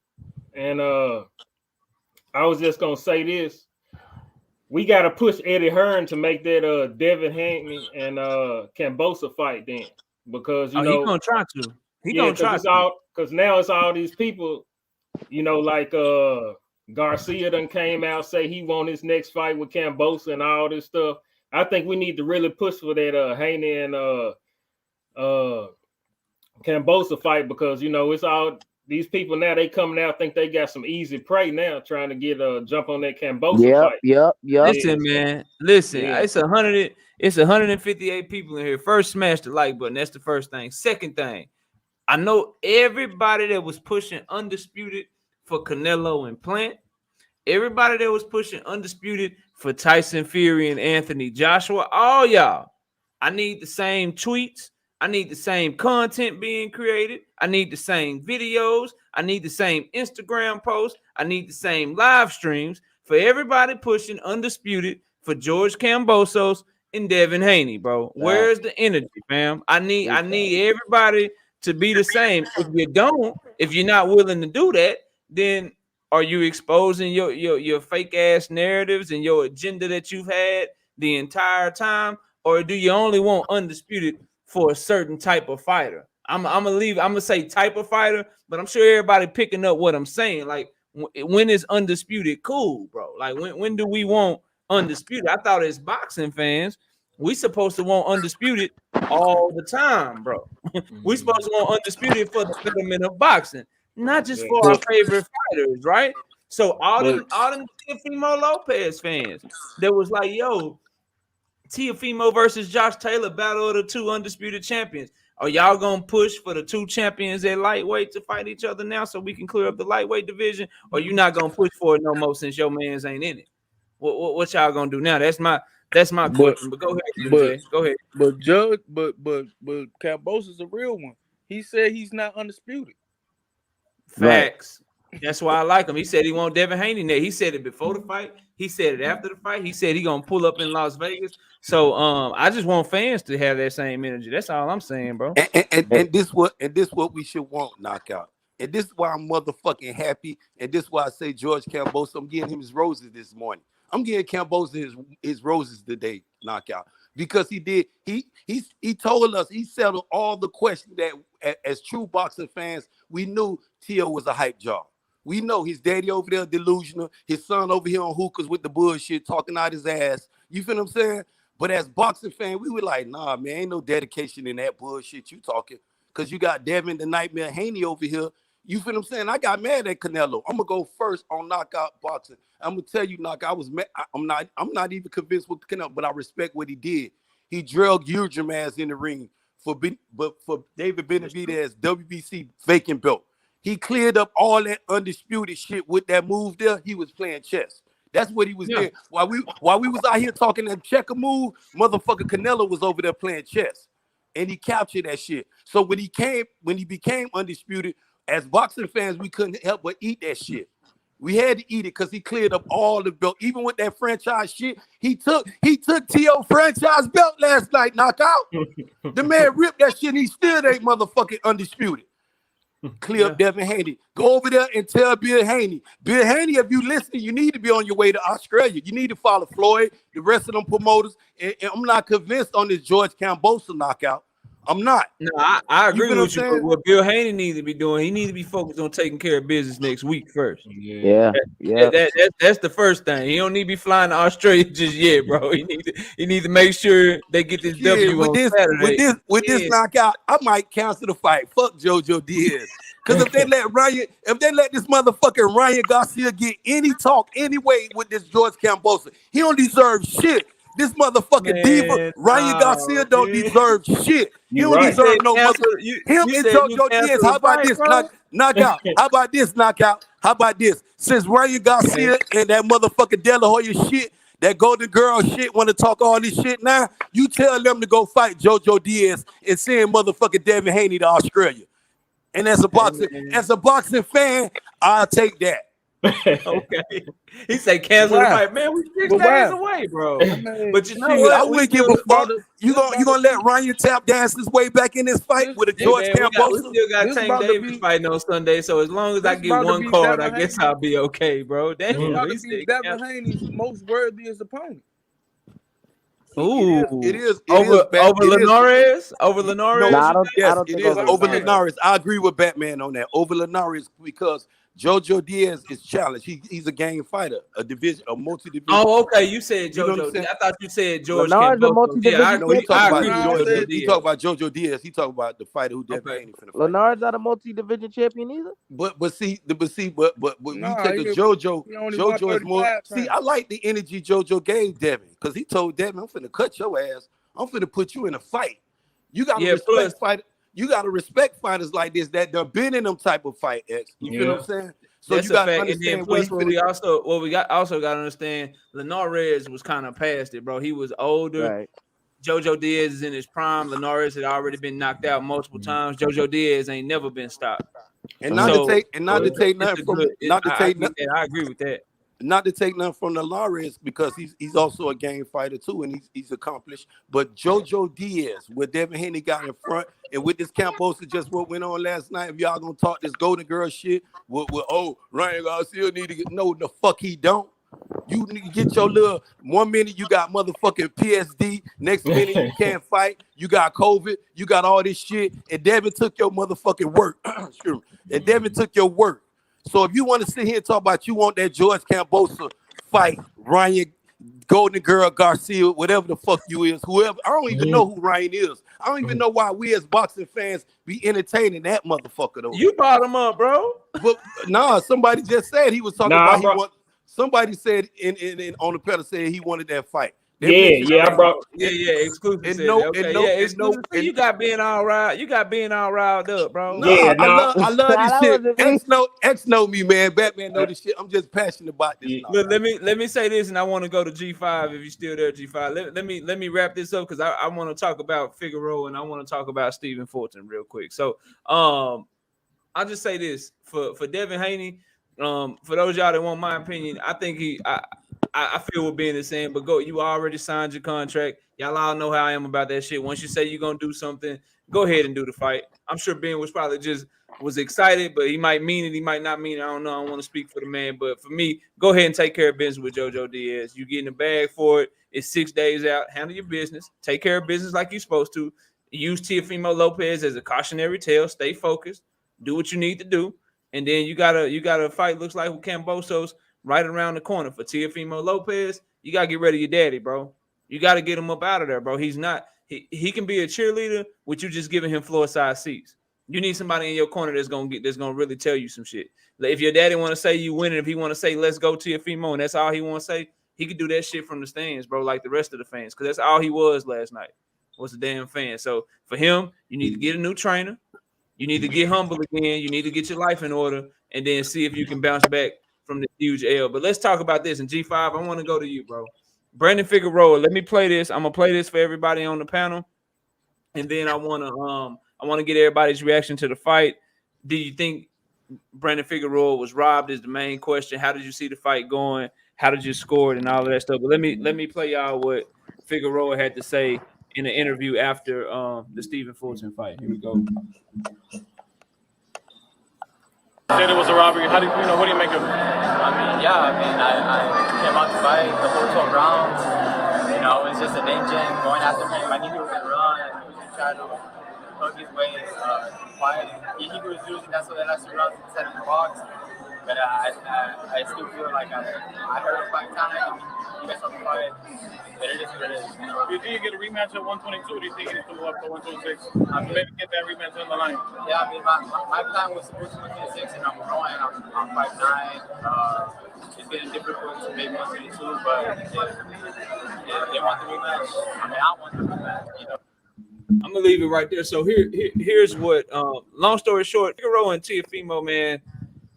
And I was just gonna say this. We gotta push Eddie Hearn to make that Devin Haney and Kambosos fight then. Because he's gonna try to. Because now it's all these people, like Garcia done came out, say he won his next fight with Kambosos and all this stuff. I think we need to really push for that Haney and Kambosos fight because it's all these people now, they coming out think they got some easy prey now, trying to get a jump on that Kambosos fight. Yep. Listen, man. It's 158 people in here. First, smash the like button. That's the first thing. Second thing, I know everybody that was pushing Undisputed for Canelo and Plant, everybody that was pushing Undisputed for Tyson Fury and Anthony Joshua, all y'all, I need the same tweets. I need the same content being created. I need the same videos. I need the same Instagram posts. I need the same live streams for everybody pushing Undisputed for George Kambosos and Devin Haney, bro. Where's the energy, fam? I need everybody to be the same. If you're not willing to do that, then are you exposing your fake ass narratives and your agenda that you've had the entire time, or do you only want Undisputed for a certain type of fighter? I'm gonna say type of fighter, but I'm sure everybody picking up what I'm saying. Like, when is Undisputed cool, bro? Like, when do we want Undisputed? I thought as boxing fans, we supposed to want Undisputed all the time, bro. We supposed to want Undisputed for the betterment of boxing, not just for our favorite fighters, right? So all them Teofimo Lopez fans that was like, yo, Teofimo versus Josh Taylor, battle of the two undisputed champions. Are y'all gonna push for the two champions at lightweight to fight each other now so we can clear up the lightweight division? Or you not gonna push for it no more since your mans ain't in it? What y'all gonna do now? That's my question. But go ahead, MJ. Go ahead. But Judge, but Kambosos is a real one. He said he's not undisputed. Facts. Right. That's why I like him. He said he want Devin Haney there. He said it before the fight. He said it after the fight. He said he gonna pull up in Las Vegas. So I just want fans to have that same energy. That's all I'm saying, bro. And this what we should want, Knockout. And this is why I'm motherfucking happy. And this is why I say George Kambosos, I'm getting him his roses this morning. I'm getting Kambosos his roses today, Knockout. Because he told us, he settled all the questions that as true boxing fans, we knew T.O. was a hype job. We know his daddy over there delusional, his son over here on hookahs with the bullshit, talking out his ass. You feel what I'm saying? But as boxing fan, we were like, nah, man, ain't no dedication in that bullshit you talking. Because you got Devin the Nightmare Haney over here. You feel what I'm saying? I got mad at Canelo. I'm gonna go first on knockout boxing. I'm gonna tell you, knockout. I was mad. I'm not even convinced with Canelo, but I respect what he did. He drug Ujim ass in the ring for David Benavidez WBC vacant belt. He cleared up all that undisputed shit with that move there. He was playing chess. That's what he was doing. While we was out here talking that checker move, motherfucker Canelo was over there playing chess. And he captured that shit. So when he became undisputed, as boxing fans, we couldn't help but eat that shit. We had to eat it because he cleared up all the belt. Even with that franchise shit, he took T.O. franchise belt last night, knockout. The man ripped that shit and he still ain't motherfucking undisputed. Clear up Devin Haney. Go over there and tell Bill Haney. Bill Haney, if you listening, you need to be on your way to Australia. You need to follow Floyd, the rest of them promoters. And I'm not convinced on this George Kambosos knockout. I'm not. No, I agree with you. Saying? But what Bill Haney needs to be doing, he needs to be focused on taking care of business next week first. That's the first thing. He don't need to be flying to Australia just yet, bro. He need to make sure they get this W on Saturday. With this knockout, I might cancel the fight. Fuck JoJo Diaz. Because if they let this motherfucking Ryan Garcia get any talk anyway with this George Kambosos, he don't deserve shit. This motherfucking diva, Ryan Garcia, don't deserve shit. He don't deserve no motherfucker. Him and JoJo Diaz, how about this knockout? How about this knockout? How about this? Since Ryan Garcia and that motherfucking De La Hoya shit, that Golden Girl shit, want to talk all this shit now, you tell them to go fight JoJo Diaz and send motherfucking Devin Haney to Australia. And as a boxing fan, I'll take that. Okay, he say cancel the fight, man. We 6 days away, bro. But you know what? I wouldn't give a fuck. You gonna let Ryan tap dance his way back in this fight with a George Kambosos? We still got Tank Davis fighting on Sunday, so as long as I get one card, I guess I'll be okay, bro. Damn, Devin Haney's most worthiest opponent. Ooh, it is over Linares. Over Linares. No, I don't think it is over Linares. I agree with Batman on that. Over Linares because JoJo Diaz is challenged. He's a game fighter, a multi-division. Oh, okay. You said JoJo. I thought you said George. Linares a multi-division. He talk about JoJo Diaz. He talk about the fighter who Devin Haney finna fight. Linares not a multi-division champion either. But when you take a JoJo is more. See, I like the energy JoJo gave Devin because he told Devin, "I'm finna cut your ass. I'm finna put you in a fight. You gotta respect fight." You gotta respect fighters like this that they've been in them type of fight. X. You feel what I'm saying? So that's you gotta understand. Plus, what we also gotta understand. Linares was kind of past it, bro. He was older. Right. JoJo Diaz is in his prime. Linares had already been knocked out multiple times. JoJo Diaz ain't never been stopped. And not to take nothing from I agree with that. Not to take nothing from Linares because he's also a game fighter too, and he's accomplished. But JoJo Diaz, with Devin Haney got in front, and with this Kambosos, just what went on last night. If y'all gonna talk this Golden Girl shit, Ryan Garcia need to get the fuck he don't. You need to get your little 1 minute you got motherfucking PSD, next minute you can't fight, you got COVID, you got all this shit, and Devin took your motherfucking work. And Devin took your work. So if you want to sit here and talk about you want that George Kambosos fight, Ryan Golden Girl Garcia, whatever the fuck you is, whoever, I don't even know who Ryan is. I don't even know why we as boxing fans be entertaining that motherfucker though. You brought him up, bro. But somebody just said he was talking about somebody said in on the pedal said he wanted that fight. Exclusive. You got being all right. You got being all riled up, bro. I love this shit. X know me, man. Batman know this shit. I'm just passionate about this. Look, let me say this, and I want to go to G5 if you're still there, G5. Let me wrap this up because I want to talk about Figeuroa and I want to talk about Stephen Fulton real quick. So I'll just say this for Devin Haney. For those y'all that want my opinion, I think I feel what Ben is saying, but you already signed your contract. Y'all all know how I am about that shit. Once you say you're gonna do something, go ahead and do the fight. I'm sure Ben was probably was excited, but he might mean it, he might not mean it. I don't know. I don't want to speak for the man, but for me, go ahead and take care of business with JoJo Diaz. You get in the bag for it. It's 6 days out. Handle your business. Take care of business like you're supposed to. Use Teofimo Lopez as a cautionary tale. Stay focused. Do what you need to do. And then you got a fight, looks like with Kambosos right around the corner for Teofimo Lopez. You got to get rid of your daddy, bro. You got to get him up out of there, bro. He's not – he can be a cheerleader with you just giving him floor side seats. You need somebody in your corner that's gonna really tell you some shit. Like if your daddy want to say you winning, if he want to say let's go to Teofimo, and that's all he want to say, he could do that shit from the stands, bro, like the rest of the fans, because that's all he was last night, was a damn fan. So for him, you need to get a new trainer, you need to get humble again, you need to get your life in order, and then see if you can bounce back from the huge L. But let's talk about this. And G5, I want to go to you, bro. Brandon Figeuroa, let me play this. I'm gonna play this for everybody on the panel, and then I want to get everybody's reaction to the fight. Do you think Brandon Figeuroa was robbed? Is the main question. How did you see the fight going? How did you score it and all of that stuff? But let me play y'all what Figeuroa had to say in the interview after the Stephen Fulton fight. Here we go. Said it was a robbery. How do you know? What do you make of it? I came out to fight the whole 12 rounds. You know, it's just a danger going after him. I knew he was gonna run. I knew he was gonna try to hug his way quiet. He was using that so that last 2 rounds instead of the box. But I still feel like I heard him fight time. He got something fight. But it is what it is. Do you think you get a rematch at 122? Or do you think you need to go up to 126? Maybe get that rematch on the line. Yeah, I mean, my plan was to go to 126, and I'm growing. I'm 5'9". It's getting difficult to make 122, but if they want the rematch, I mean, I want the rematch, you know. I'm gonna leave it right there. So here's what. Long story short, Figeuroa and Teofimo, man.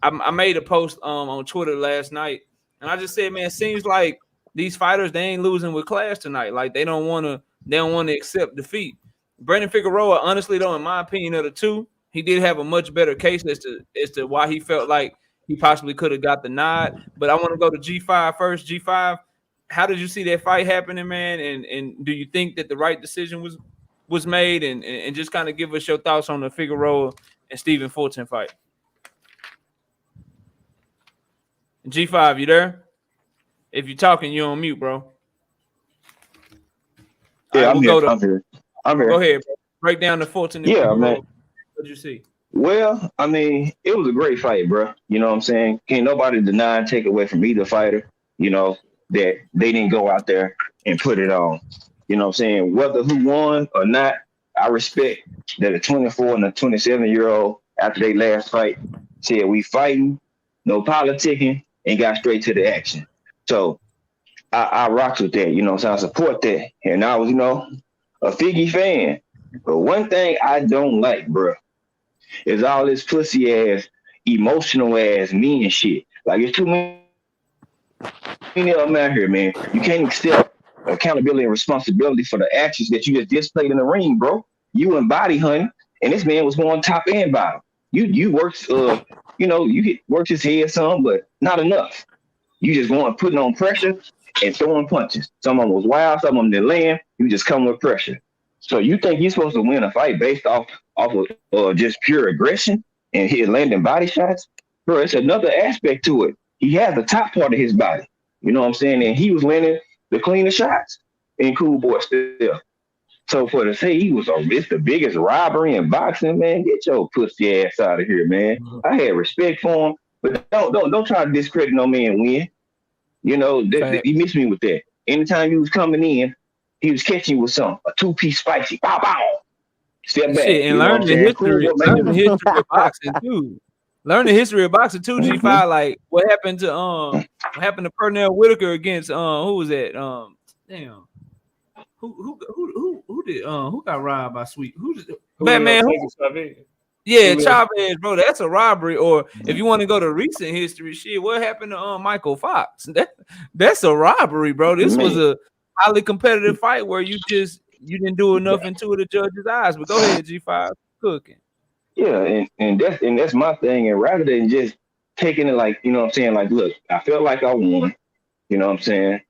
I made a post on Twitter last night, and I just said, man, it seems like these fighters, they ain't losing with class tonight. Like they don't want to accept defeat. Brandon Figeuroa, honestly though, in my opinion, of the two, he did have a much better case as to why he felt like he possibly could have got the nod. But I want to go to G5 first. G5, how did you see that fight happening, man? And do you think that the right decision was made? And just kind of give us your thoughts on the Figeuroa and Stephen Fulton fight. G5, you there? If you're talking, you're on mute, bro. Yeah, right, I'm here. I'm here. Go ahead, bro. Break down the Fulton. Yeah, man. What did you see? Well, I mean, it was a great fight, bro. You know what I'm saying? Can't nobody deny and take away from either fighter, you know, that they didn't go out there and put it on. You know what I'm saying? Whether who won or not, I respect that a 24 and a 27-year-old, after their last fight, said we fighting, no politicking, and got straight to the action. So I rocked with that, you know, so I support that. And I was, you know, a Figgy fan. But one thing I don't like, bro, is all this pussy ass, emotional ass mean shit. Like it's too many of them out here, man. You can't accept accountability and responsibility for the actions that you just displayed in the ring, bro. You and body hunting, and this man was going top and bottom. You worked, you know, you worked his head some, but not enough. You just going putting on pressure and throwing punches. Some of them was wild, some of them didn't land. You just come with pressure. So you think you're supposed to win a fight based off of just pure aggression and his landing body shots? Bro, it's another aspect to it. He has the top part of his body. You know what I'm saying? And he was landing the cleanest shots in Cool Boy still. So for to say it's the biggest robbery in boxing, man, get your pussy ass out of here, man. I had respect for him, but don't try to discredit no man win. You know, he missed me with that. Anytime he was coming in, he was catching you with a 2-piece spicy. Bow, bow. Step back. Shit, and learn the history of boxing too. Learn the history of boxing too, G5. Like what happened to Pernell Whitaker against who was that? Damn. Who got robbed by Sweet? Batman? Yeah, Chavez, bro. That's a robbery. Or if you want to go to recent history, shit, what happened to Michael Fox? That's a robbery, bro. This was a highly competitive fight where you didn't do enough into the judge's eyes. But go ahead, G5, cooking. Yeah, and that's my thing. And rather than just taking it like, you know what I'm saying, like, look, I felt like I won. You know what I'm saying?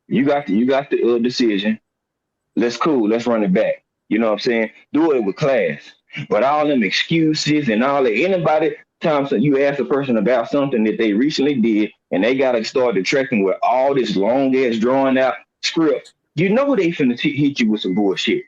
You got the decision. Let's run it back. You know what I'm saying? Do it with class. But all them excuses and all that, anybody, Thompson, you ask a person about something that they recently did and they got to start detracting with all this long ass drawn out script, you know they finna hit you with some bullshit.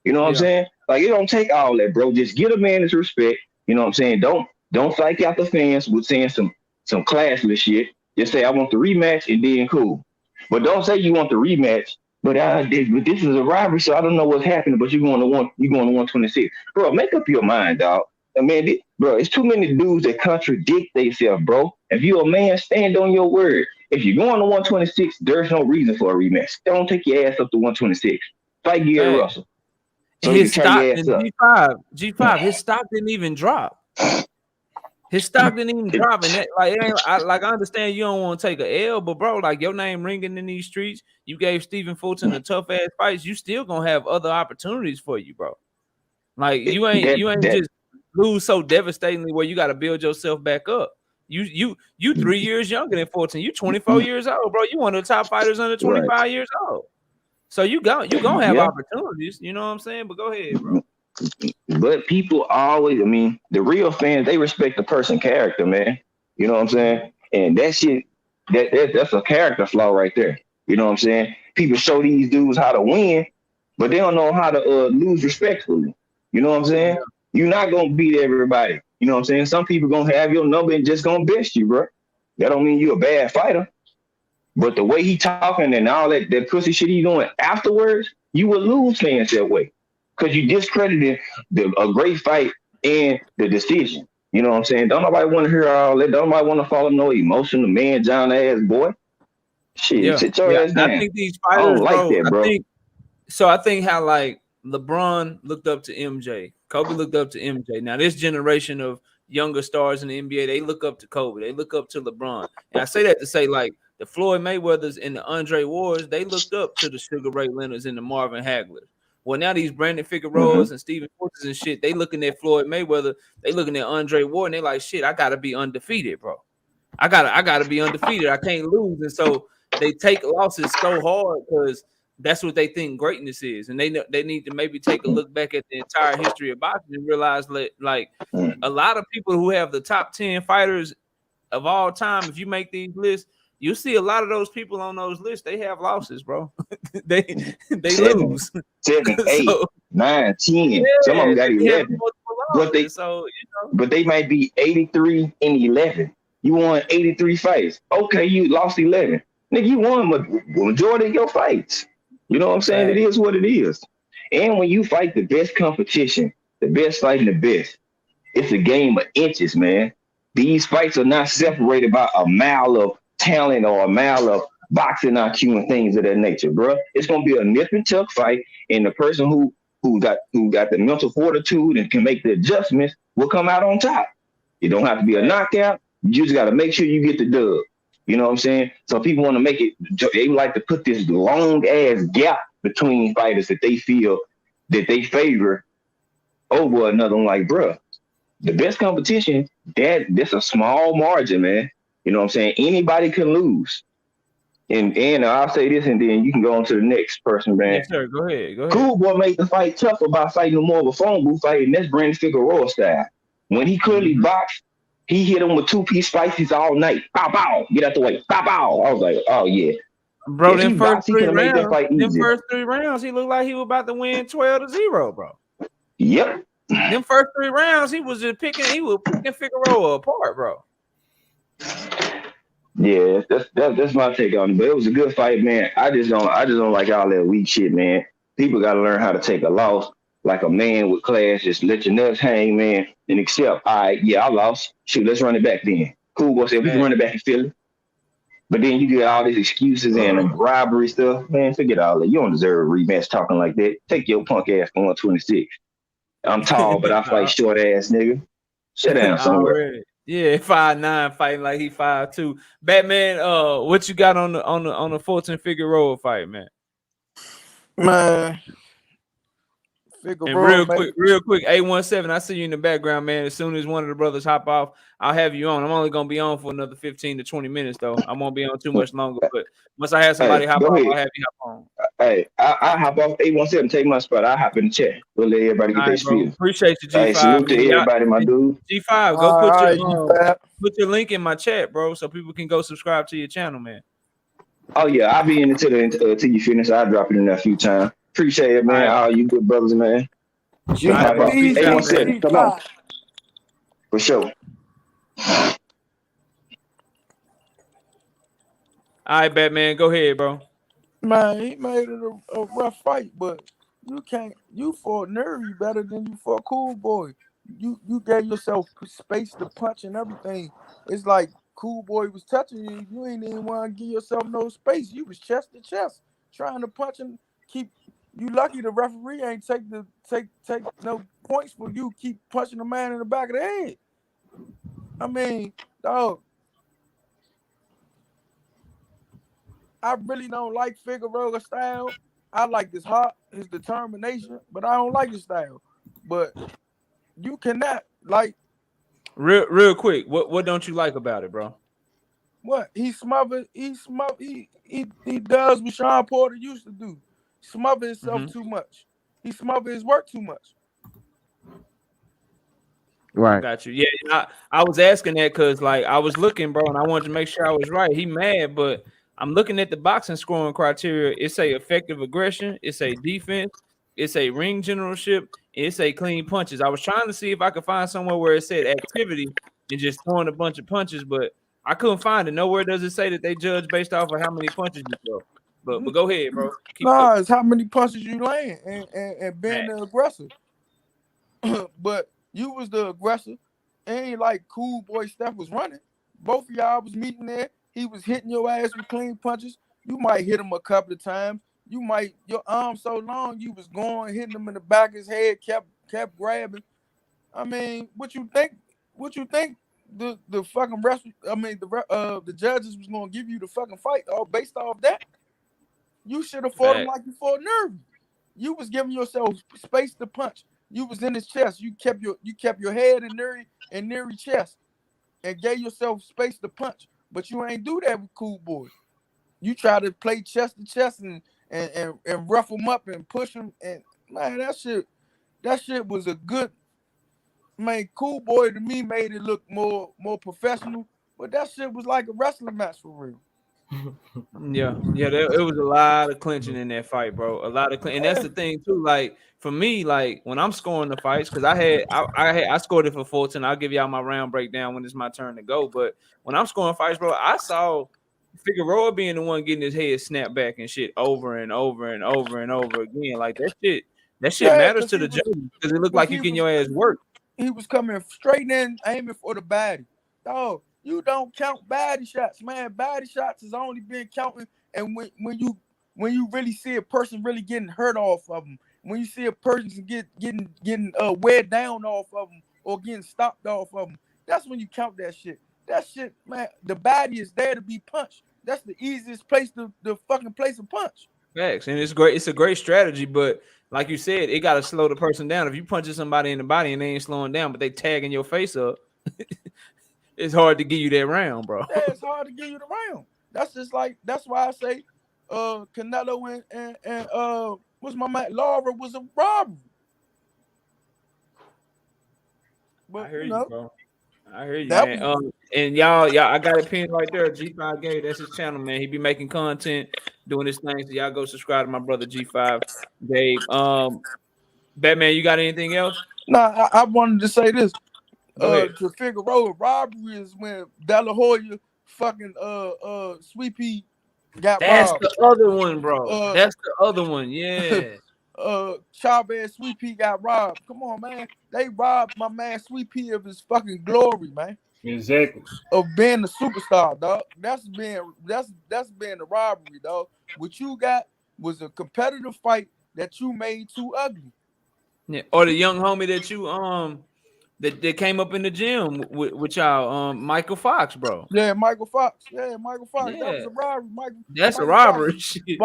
You know what I'm saying? Like, it don't take all that, bro. Just get a man his respect. You know what I'm saying? Don't psych out the fans with saying some classless shit. Just say, I want the rematch and then cool. But don't say you want the rematch. But this is a robbery, so I don't know what's happening. But you're going to 126, bro. Make up your mind, dog. I mean, bro, it's too many dudes that contradict themselves, bro. If you're a man, stand on your word. If you're going to 126, there's no reason for a rematch. Don't take your ass up to 126. Fight Gary Hey, Russell so you can his turn stock your ass in up. G5, his stock didn't even drop. His stock didn't even drop, and that like I understand you don't want to take a L, but bro, like your name ringing in these streets, you gave Stephen Fulton a tough ass fights. You still gonna have other opportunities for you, bro. Like you ain't just lose so devastatingly where you got to build yourself back up. You 3 years younger than 14. You 24 years old, bro. You one of the top fighters under 25 Right. years old. So you gonna have Yeah. opportunities. You know what I'm saying? But go ahead, bro. But people always, I mean, the real fans, they respect the person character, man. You know what I'm saying? And that shit, that's a character flaw right there. You know what I'm saying? People show these dudes how to win, but they don't know how to lose respectfully. You know what I'm saying? You're not gonna beat everybody. You know what I'm saying? Some people gonna have your number and just gonna best you, bro. That don't mean you're a bad fighter. But the way he talking and all that pussy shit he doing afterwards, you will lose fans that way. Because you discredited a great fight and the decision. You know what I'm saying? Don't nobody want to hear all that. Don't nobody want to follow no emotional man, John ass boy. Shit, sit your ass down. I think these I fighters, don't like that, bro. I think how like LeBron looked up to MJ, Kobe looked up to MJ. Now this generation of younger stars in the NBA, they look up to Kobe, they look up to LeBron. And I say that to say like the Floyd Mayweathers and the Andre Wards, they looked up to the Sugar Ray Leonards and the Marvin Haglers. Well, now these Brandon Figueroas and Stephen Fortes and shit, they looking at Floyd Mayweather, they looking at Andre Ward, and they like, shit, I gotta be undefeated, bro. I gotta be undefeated. I can't lose. And so they take losses so hard because that's what they think greatness is. And they need to maybe take a look back at the entire history of boxing and realize that like a lot of people who have the top 10 fighters of all time, if you make these lists, you see a lot of those people on those lists, they have losses, bro. they lose. 7, 8, So, 9, 10. yeah, Some of them got they have 11. multiple losses. So But they might be 83 and 11. You won 83 fights. Okay, you lost 11. Nigga, you won majority of your fights. You know what I'm saying? It is what it is. And when you fight the best competition, the best fighting the best, it's a game of inches, man. These fights are not separated by a mile of talent or a mile of boxing IQ and things of that nature, bro. It's gonna be a nip and tuck fight, and the person who got the mental fortitude and can make the adjustments will come out on top. It don't have to be a knockout. You just got to make sure you get the dub. You know what I'm saying? So people want to make it. They like to put this long ass gap between fighters that they feel that they favor over another one. Like, bro, the best competition, that's a small margin, man. You know what I'm saying? Anybody can lose. And I'll say this, and then you can go on to the next person, man. yes, sir. Go ahead. Cool Boy made the fight tougher by fighting more of a phone booth fight, and that's Brandon Figueroa style. When he clearly boxed, he hit him with 2-piece spices all night. Bow, bow, get out the way. Bow, bow. I was like, oh, yeah. Bro, them first 3 rounds, he looked like he was about to win 12-0, bro. Yep. Them first 3 rounds, he was picking Figueroa apart, bro. Yeah, that's my take on it. But it was a good fight, man. I just don't like all that weak shit, man. People gotta learn how to take a loss like a man with class. Just let your nuts hang, man, and accept. All right, yeah, I lost. Shoot, let's run it back then. Cool Boy said we can run it back in Philly. But then you get all these excuses and robbery stuff. Man, forget all that. You don't deserve a rematch talking like that. Take your punk ass for 126. I'm tall, but I fight short ass nigga. Shut down somewhere. Yeah, 5'9", fighting like he 5'2". Batman, what you got on the Fulton Figueroa fight, man? Man, Figueroa, and real quick, 817. I see you in the background, man. As soon as one of the brothers hop off, I'll have you on. I'm only gonna be on for another 15 to 20 minutes, though. I won't be on too much longer. But once I have somebody hop off, I'll have you hop on. Hey, I hop off 817. Take my spot. I hop in the chat. We'll let everybody get their spiel. Appreciate you, G5. Hey, salute to everybody, my dude. G5, go put your link in my chat, bro, so people can go subscribe to your channel, man. Oh yeah, I'll be in it till you finish. I'll drop it in there a few times. Appreciate it, man. All you good brothers, man. You hop off 817. Come on. For sure. All right, Batman, go ahead, bro. Man, he made it a rough fight, but you fought Nervy better than you fought Cool Boy. you gave yourself space to punch and everything. It's like Cool Boy was touching you. You ain't even want to give yourself no space. You was chest to chest trying to punch and keep. You lucky the referee ain't take no points for you. Keep punching the man in the back of the head. I mean, dog. I really don't like Figueroa style. I like his heart, his determination, but I don't like his style. But you cannot like real quick. What don't you like about it, bro? what he smothered. He does what Sean Porter used to do. Smother himself too much. He smothered his work too much. Right. I got you. Yeah, I was asking that because like I was looking, bro, and I wanted to make sure I was right. He mad, but I'm looking at the boxing scoring criteria. It's a effective aggression, it's a defense, it's a ring generalship, it's a clean punches. I was trying to see if I could find somewhere where it said activity and just throwing a bunch of punches, but I couldn't find it. Nowhere does it say that they judge based off of how many punches you throw. But go ahead, bro. Nah, it's how many punches you land and being the aggressor. But you was the aggressor. It ain't like Cool Boy Steph was running. Both of y'all was meeting there. He was hitting your ass with clean punches. You might hit him a couple of times. You might, your arm so long, you was going, hitting him in the back of his head, kept grabbing. I mean, what you think the fucking the judges was gonna give you the fucking fight all based off that? You should have fought him like you fought Nervy. You was giving yourself space to punch. You was in his chest. You kept your head in Neri chest and gave yourself space to punch. But you ain't do that with Cool Boy. You try to play chest to chest and rough him up and push him. And man, that shit was a good. Man, Cool Boy to me made it look more professional. But that shit was like a wrestling match for real. Yeah, it was a lot of clinching in that fight, bro. A lot of and that's the thing too. Like for me, like when I'm scoring the fights, because I scored it for 14. I'll give y'all my round breakdown when it's my turn to go. But when I'm scoring fights, bro, I saw Figueroa being the one getting his head snapped back and shit over and over and over and over again. Like that shit matters to the judges because it looked like you getting your ass worked. He was coming straight in, aiming for the baddie. Dog, you don't count baddie shots, man. Baddie shots has only been counting, and when you really see a person really getting hurt off of them, when you see a person getting weighed down off of them or getting stopped off of them, that's when you count that shit. That shit, man. The baddie is there to be punched. That's the easiest place to fucking place a punch. Facts, and it's great. It's a great strategy, but like you said, it got to slow the person down. If you punching somebody in the body and they ain't slowing down, but they tagging your face up, it's hard to give you that round, bro. Yeah, it's hard to give you the round. That's why I say Canelo and what's my man Laura was a robbery. But I hear you, bro. I hear you, that man. And y'all, I got it pinned right there. G5 Gay, that's his channel, man. He be making content, doing his thing. So y'all go subscribe to my brother G5 Gabe. Batman, you got anything else? Nah, I wanted to say this. To Figueroa, robbery is when De La Hoya fucking Sweet Pea got that's robbed. The other one, bro. That's the other one, yeah. Chavez Sweet Pea got robbed. Come on, man. They robbed my man Sweet Pea of his fucking glory, man. Exactly. Of being a superstar, dog. That's being the robbery, dog. What you got was a competitive fight that you made too ugly. Yeah, or the young homie that you that came up in the gym with y'all, Michael Fox, bro. Yeah, Michael Fox. Yeah. That was a robbery. That's Michael a robbery. Fox Shit.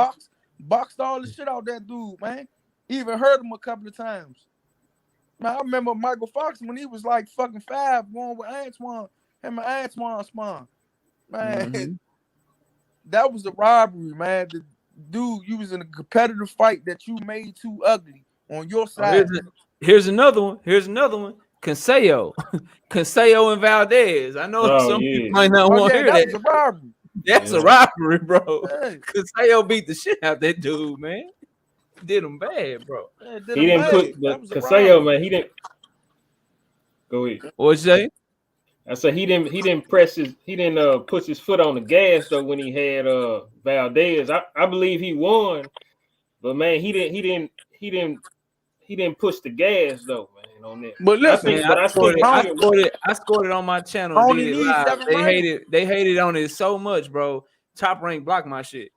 Boxed all the shit out that dude, man. Even heard him a couple of times. Man, I remember Michael Fox when he was like fucking 5 going with Antoine. Him and Antoine Spawn. Man, that was a robbery, man. The dude, you was in a competitive fight that you made too ugly on your side. Here's another one. Consejo and Valdez. I know some people might not want to hear that. That was a robbery. That's a robbery, bro. Hey. Consejo beat the shit out that dude, man. Did him bad, bro. He didn't put Consejo, man. He didn't. Go ahead. What'd you say? I said he didn't push his foot on the gas though when he had Valdez. I believe he won, but man, he didn't push the gas though, man. On that. But listen, Man, I scored it on my channel. only Did it need live. 7 They rounds. hated on it so much, bro. Top Rank blocked my shit.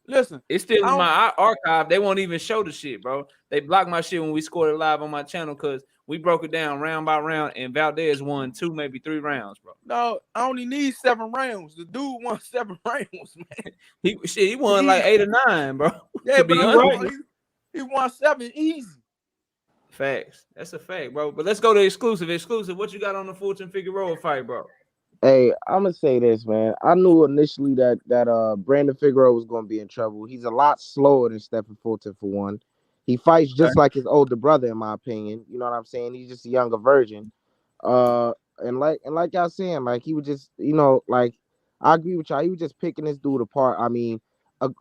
Listen, it's still in my archive. They won't even show the shit, bro. They blocked my shit when we scored it live on my channel because we broke it down round by round, and Valdez won 2, maybe 3 rounds, bro. No, I only need 7 rounds. The dude won 7 rounds, man. He won like 8 or 9, bro. Yeah, to but be honest, right. He won 7 easy. Facts. That's a fact, bro. But let's go to exclusive. Exclusive. What you got on the Fulton Figueroa fight, bro? Hey, I'm gonna say this, man. I knew initially that Brandon Figueroa was gonna be in trouble. He's a lot slower than Stephen Fulton for one. He fights just like his older brother, in my opinion. You know what I'm saying? He's just a younger version. And like y'all saying, like he was just, like I agree with y'all. He was just picking this dude apart. I mean,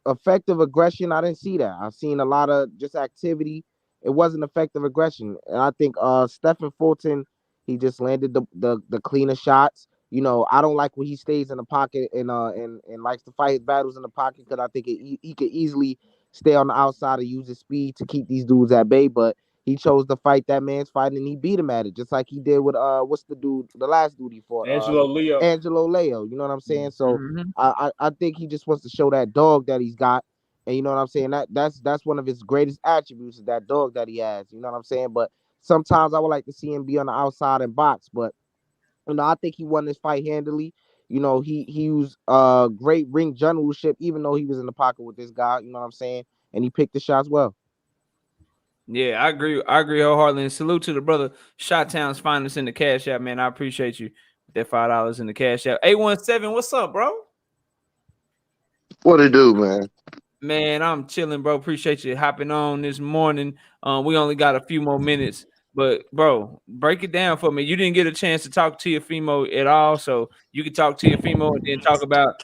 effective aggression, I didn't see that. I've seen a lot of just activity. It wasn't effective aggression, and I think Stephen Fulton, he just landed the cleaner shots. I don't like when he stays in the pocket and likes to fight his battles in the pocket because I think he could easily stay on the outside and use his speed to keep these dudes at bay. But he chose to fight that man's fight and he beat him at it, just like he did with what's the last dude he fought? Angelo Leo. You know what I'm saying? So I think he just wants to show that dog that he's got. And you know what I'm saying? That's one of his greatest attributes is that dog that he has. You know what I'm saying? But sometimes I would like to see him be on the outside and box, but I think he won this fight handily. He used great ring generalship, even though he was in the pocket with this guy. You know what I'm saying? And he picked the shots well. Yeah, I agree wholeheartedly. And salute to the brother Shot Town's finest in the Cash App, man. I appreciate you with that $5 in the Cash App. 817, what's up, bro? What it do, man? Man, I'm chilling, bro. Appreciate you hopping on this morning. We only got a few more minutes. But, bro, break it down for me. You didn't get a chance to talk to Teofimo at all, so you can talk to Teofimo and then talk about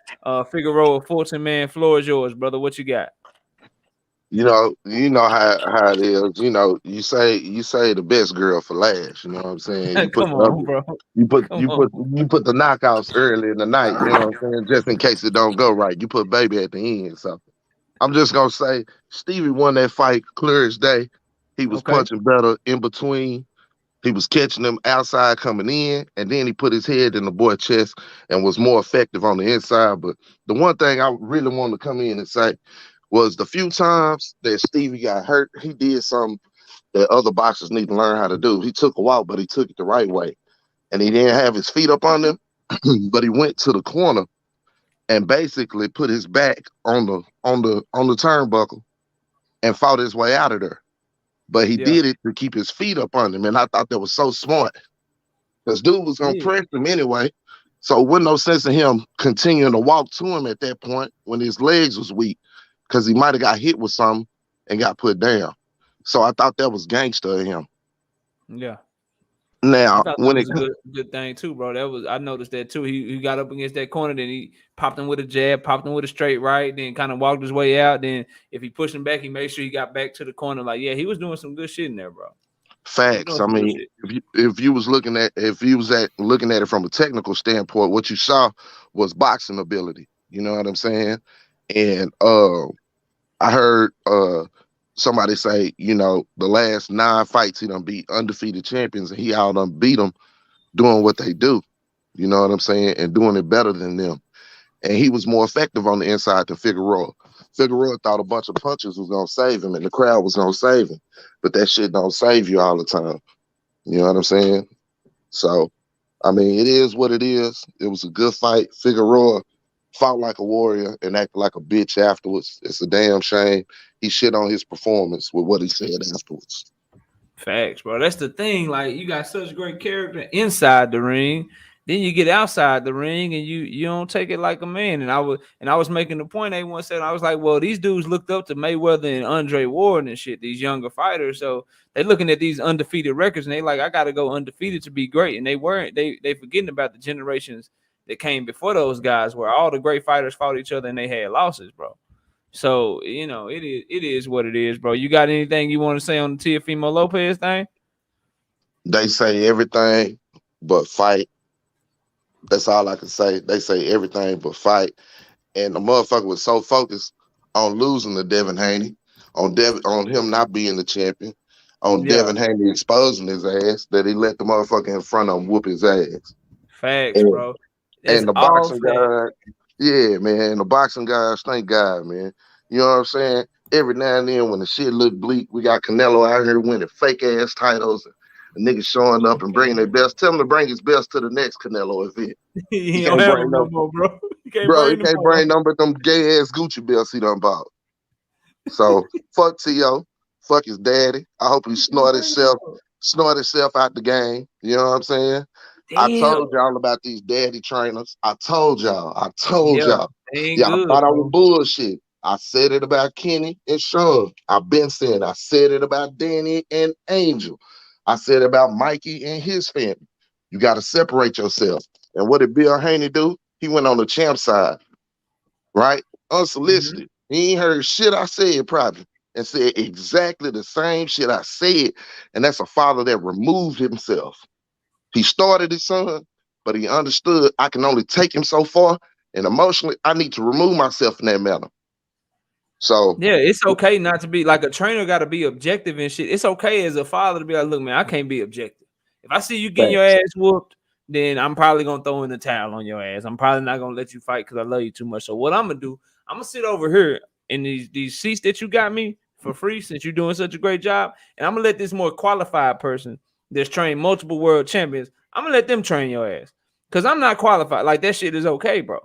Figueroa, Fulton, man. Floor is yours, brother. What you got? You know how it is. You say the best girl for last. You know what I'm saying? You put Come on, bro. You put the knockouts early in the night. You know what I'm saying? Just in case it don't go right, you put baby at the end. So I'm just gonna say Stevie won that fight clear as day. He was punching better in between. He was catching them outside coming in, and then he put his head in the boy's chest and was more effective on the inside. But the one thing I really wanted to come in and say was the few times that Stevie got hurt, he did something that other boxers need to learn how to do. He took a walk, but he took it the right way. And he didn't have his feet up on them, but he went to the corner and basically put his back on the turnbuckle and fought his way out of there. But he did it to keep his feet up on him, and I thought that was so smart. Because dude was gonna press him anyway, so it wasn't no sense in him continuing to walk to him at that point when his legs was weak, because he might have got hit with something and got put down. So I thought that was gangster of him. Yeah. Now, when it was a good thing too, bro. I noticed that too. He got up against that corner, then he popped him with a jab, popped him with a straight right, then kind of walked his way out. Then if he pushed him back, he made sure he got back to the corner. Like, yeah, he was doing some good shit in there, bro. Facts. I mean, if you was looking at it from a technical standpoint, what you saw was boxing ability. You know what I'm saying? And I heard somebody say, the last 9 fights he done beat undefeated champions, and he out done beat them doing what they do. You know what I'm saying? And doing it better than them. And he was more effective on the inside than Figueroa. Figueroa thought a bunch of punches was gonna save him and the crowd was gonna save him. But that shit don't save you all the time. You know what I'm saying? So, I mean, it is what it is. It was a good fight. Figueroa fought like a warrior and acted like a bitch afterwards. It's a damn shame. He shit on his performance with what he said afterwards. Facts, bro. That's the thing. Like, you got such great character inside the ring. Then you get outside the ring and you don't take it like a man. And I was making the point. They once said, I was like, well, these dudes looked up to Mayweather and Andre Ward and shit, these younger fighters. So they looking at these undefeated records and they like, I gotta go undefeated to be great. And they weren't, they forgetting about the generations that came before those guys where all the great fighters fought each other and they had losses, bro. So, it is what it is, bro. You got anything you want to say on the Teofimo Lopez thing? They say everything but fight. That's all I can say. They say everything but fight. And the motherfucker was so focused on losing to Devin Haney, on him not being the champion, on Yeah. Devin Haney exposing his ass that he let the motherfucker in front of him whoop his ass. Facts, bro. That's And the all boxing facts. guy, yeah, man, the boxing guys, thank God, man. You know what I'm saying? Every now and then when the shit look bleak, we got Canelo out here winning fake ass titles. And niggas showing up and bringing their best. Tell him to bring his best to the next Canelo event. He don't have them no more, bro. He can't Bro, he bring them can't more. bring them but them gay ass Gucci belts he done bought. So fuck T.O. Fuck his daddy. I hope he snort himself out the game. You know what I'm saying? I told y'all about these daddy trainers. I told y'all. They ain't Y'all good, thought I bro. was bullshit. I said it about Kenny and Sean. I've been saying. I said it about Danny and Angel. I said about Mikey and his family. You got to separate yourself. And what did Bill Haney do? He went on the champ side, right? Unsolicited. He ain't heard shit I said probably and said exactly the same shit I said. And that's a father that removed himself. He started his son, but he understood I can only take him so far. And emotionally, I need to remove myself in that manner. So yeah, it's okay not to be like a trainer. Got to be objective and shit. It's okay as a father to be like, look, man, I can't be objective. If I see you getting your ass whooped, then I'm probably gonna throw in the towel on your ass. I'm probably not gonna let you fight because I love you too much. So what I'm gonna do, I'm gonna sit over here in these seats that you got me for free since you're doing such a great job, and I'm gonna let this more qualified person that's trained multiple world champions. I'm gonna let them train your ass because I'm not qualified. Like that shit is okay, bro.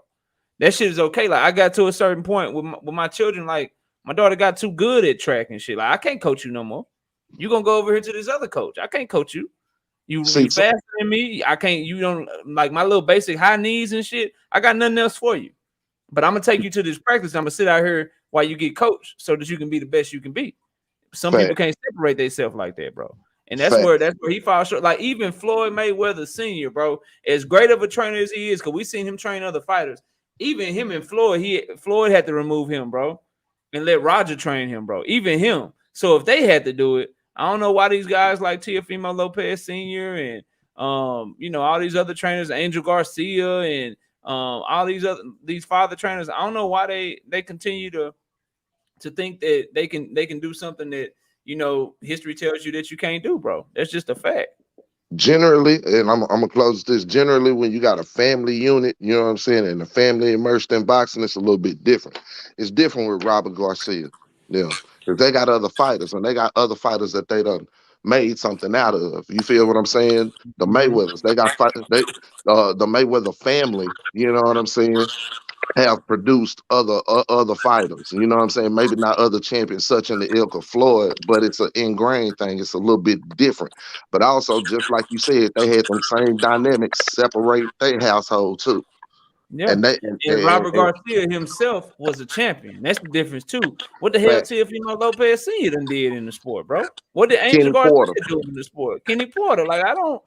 That shit is okay. Like I got to a certain point with my children. Like my daughter got too good at track and shit. Like I can't coach you no more. You gonna go over here to this other coach. I can't coach you. You faster than me. I can't. You don't like my little basic high knees and shit. I got nothing else for you. But I'm gonna take you to this practice. I'm gonna sit out here while you get coached so that you can be the best you can be. Some people can't separate themselves like that, bro. And that's where he falls short. Like even Floyd Mayweather Sr., bro, as great of a trainer as he is, because we seen him train other fighters. Even him and Floyd had to remove him, bro, and let Roger train him, bro. Even him. So if they had to do it, I don't know why these guys like Teofimo Lopez Sr. and all these other trainers, Angel Garcia and all these father trainers. I don't know why they continue to think that they can do something that history tells you that you can't do, bro. That's just a fact. Generally, and I'm gonna close this. Generally, when you got a family unit, you know what I'm saying, and a family immersed in boxing, it's a little bit different. It's different with Robert Garcia, because they got other fighters, and they got other fighters that they done made something out of. You feel what I'm saying? The Mayweathers, they got the Mayweather family. You know what I'm saying? Have produced other fighters. You know what I'm saying? Maybe not other champions such in the ilk of Floyd, but it's an ingrained thing. It's a little bit different. But also, just like you said, they had them same dynamics separate their household too. Yeah, and Robert Garcia himself was a champion. That's the difference too. What the hell Teofimo Lopez Sr. done did in the sport, bro? What did Angel Garcia do in the sport? Kenny Porter. Like I don't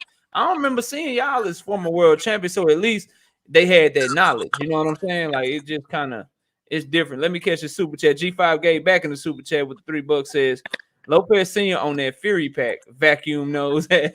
remember seeing y'all as former world champions. So at least they had that knowledge. You know what I'm saying? Like it just kind of it's different. Let me catch a super chat. G5 gave back in the super chat with the $3 says Lopez Sr. on that Fury pack, vacuum nose, and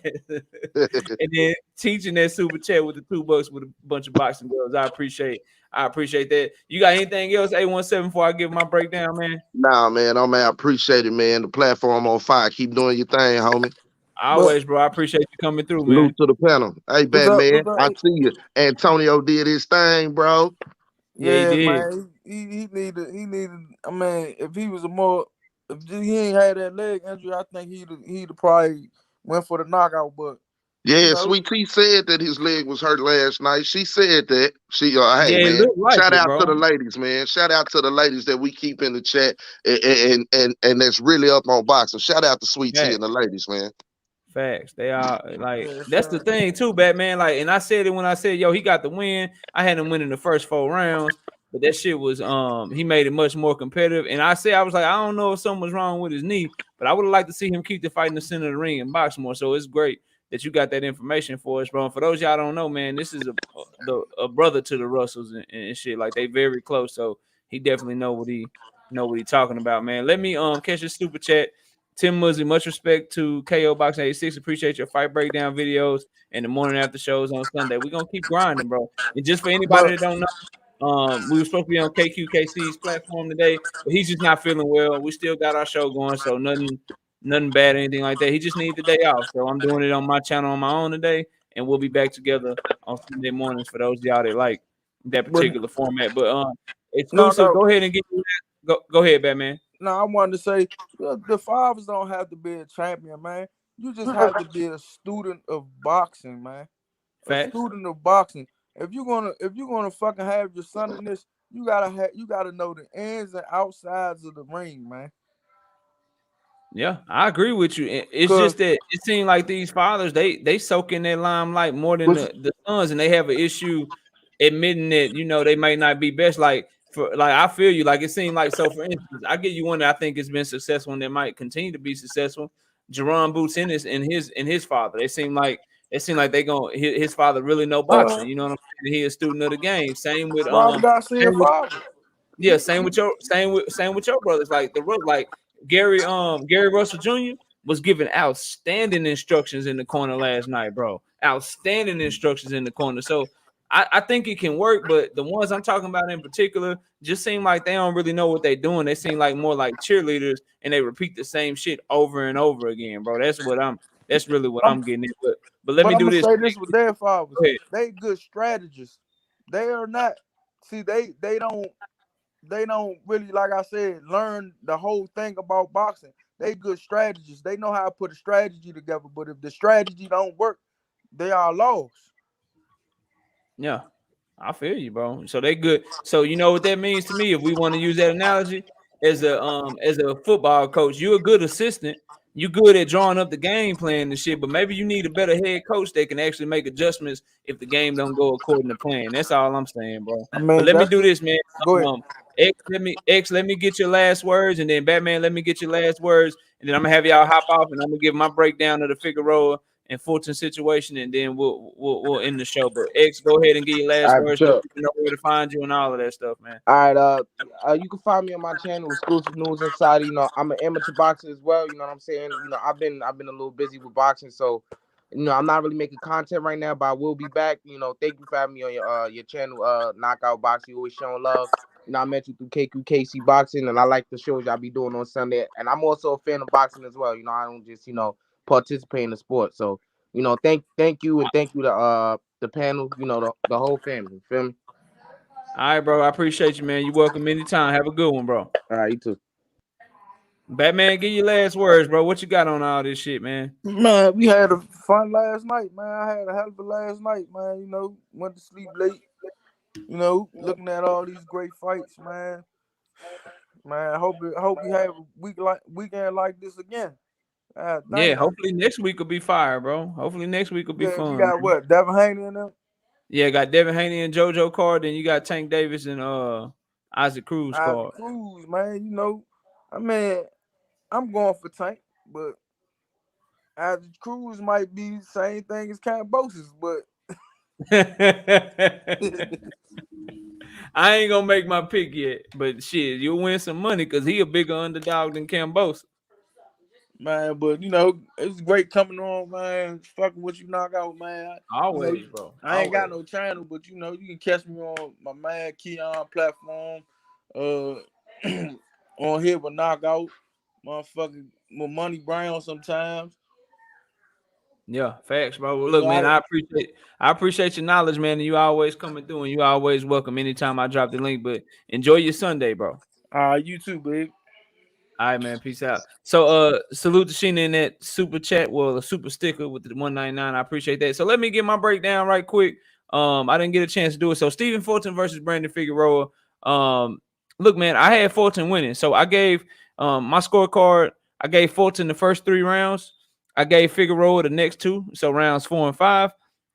then teaching that super chat with the $2 with a bunch of boxing gloves. I appreciate that. You got anything else, A17, before I give my breakdown, man? Nah, man. I appreciate it, man. The platform on fire. Keep doing your thing, homie. Always, bro. I appreciate you coming through, man. Salute to the panel. Hey, Batman. I see you. Antonio did his thing, bro. Yeah, he did. Man. He needed. I mean, if he was if he ain't had that leg injury, I think he'd probably went for the knockout. But yeah, Sweet T said that his leg was hurt last night. She said that. Hey, man, shout out to the ladies, man. Shout out to the ladies that we keep in the chat and that's really up on boxing. Shout out to Sweet T and the ladies, man. Facts. They are like that's the thing too, Batman. Like, and I said it when I said, yo, he got the win. I had him winning the first 4 rounds, but that shit was he made it much more competitive. And I was like, I don't know if something was wrong with his knee, but I would have liked to see him keep the fight in the center of the ring and box more. So it's great that you got that information for us, bro. And for those y'all don't know, man, this is a brother to the Russells and shit. Like they very close. So he definitely know what he talking about, man. Let me catch a super chat. Tim Muzzy, much respect to KO Boxing 86. Appreciate your fight breakdown videos and the morning after shows on Sunday. We're gonna keep grinding, bro. And just for anybody that don't know, we were supposed to be on KQKC's platform today, but he's just not feeling well. We still got our show going, so nothing nothing bad or anything like that. He just needs the day off. So I'm doing it on my channel on my own today, and we'll be back together on Sunday mornings for those of y'all that like that But particular format. But exclusive, no, go ahead and get go ahead, Batman. no, I wanted to say the fathers don't have to be a champion, man. You just have to be a student of boxing, man. A Facts. student of boxing. If you're gonna fucking have your son in this, you gotta know the ins and outsides of the ring, man. Yeah, I agree with you. It's Cause just that it seems like these fathers they soak in their limelight more than but the sons, and they have an issue admitting that they may not be best. Like I feel you. Like it seemed like so. For instance, I give you one that I think has been successful and that might continue to be successful. Jerron Boots Ennis and his father. They seem like they going his father really know boxing. You know what I'm saying? He a student of the game. Same with Robert Garcia father. yeah, same with your brothers. Like Gary Russell Jr. was giving outstanding instructions in the corner last night, bro. Outstanding instructions in the corner. So I think it can work, but the ones I'm talking about in particular just seem like they don't really know what they're doing. They seem like more like cheerleaders, and they repeat the same shit over and over again, bro. That's really what I'm getting at. But let But me I'm do gonna this. say this with their fathers. Go ahead. They good strategists. They are not. See, they don't really, like I said, learn the whole thing about boxing. They good strategists. They know how to put a strategy together. But if the strategy don't work, they are lost. Yeah, I feel you, bro. So they good. So you know what that means to me. If we want to use that analogy as a football coach, you're a good assistant. You good at drawing up the game plan and shit, but maybe you need a better head coach that can actually make adjustments if the game don't go according to plan. That's all I'm saying, bro. I But mean, let me that's do this, man. go ahead. Let me get your last words, and then Batman, let me get your last words, and then I'm gonna have y'all hop off, and I'm gonna give my breakdown of the Figeuroa and Fulton situation, and then we'll end the show. But X, go ahead and get your last All right, for words. Let sure. people know where to find you and all of that stuff, man. All right, you can find me on my channel, Exclusive News Insider. You know, I'm an amateur boxer as well. You know what I'm saying? You know, I've been a little busy with boxing, so I'm not really making content right now, but I will be back. You know, thank you for having me on your channel, Knockout Boxing. You always showing love. You know, I met you through KQKC Boxing, and I like the shows y'all be doing on Sunday. And I'm also a fan of boxing as well. You know, I don't just participate in the sport. So thank you, and thank you to the panel. You know, the whole family. Feel me? All right, bro. I appreciate you, man. You're welcome anytime. Have a good one, bro. All right, you too. Batman, give your last words, bro. What you got on all this shit, man? Man, we had a fun last night, man. I had a hell of a last night, man. You know, went to sleep late. You know, looking at all these great fights, man. Man, I hope we have a weekend like this again. Yeah, Damn. hopefully next week will be fire, bro. Hopefully next week will be Yeah, you fun, got man. what? Devin Haney in there? Yeah, got Devin Haney and JoJo Card. Then you got Tank Davis and Isaac Cruz Isaac card. Cruz, man. You know, I mean, I'm going for Tank, but Isaac Cruz might be the same thing as Cambosis, but I ain't gonna make my pick yet, but shit, you'll win some money because he a bigger underdog than Cambosa. man, but you know, it's great coming on, man. Fucking what you knock out, man. Always, you know, bro. I ain't got Always. no channel, but you know, you can catch me on my man Keon platform. On here with knockout, motherfucking with Money Brown sometimes. Yeah, facts, bro. Well, You look, know, man, I appreciate your knowledge, man, and you always coming through, and you always welcome anytime I drop the link. But enjoy your Sunday, bro. You too, babe. All right, man. Peace out. So salute to Sheena in that super chat. Well, a super sticker with the 199. I appreciate that. So let me get my breakdown right quick. I didn't get a chance to do it. So Stephen Fulton versus Brandon Figueroa. Look, man, I had Fulton winning. So I gave my scorecard. I gave Fulton the first 3 rounds. I gave Figueroa the next 2. So rounds 4 and 5.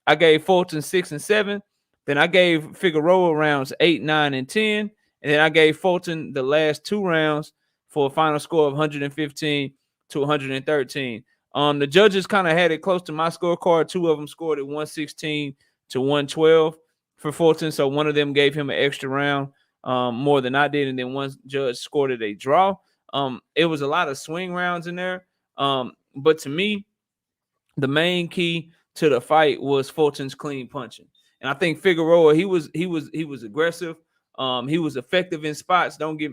I gave Fulton 6 and 7. Then I gave Figueroa rounds 8, 9, and 10. And then I gave Fulton the last 2 rounds for a final score of 115 to 113. The judges kind of had it close to my scorecard. 2 of them scored at 116 to 112 for Fulton. So one of them gave him an extra round more than I did. And then one judge scored it a draw. It was a lot of swing rounds in there. But to me, the main key to the fight was Fulton's clean punching. And I think Figueroa, he was aggressive. He was effective in spots. Don't get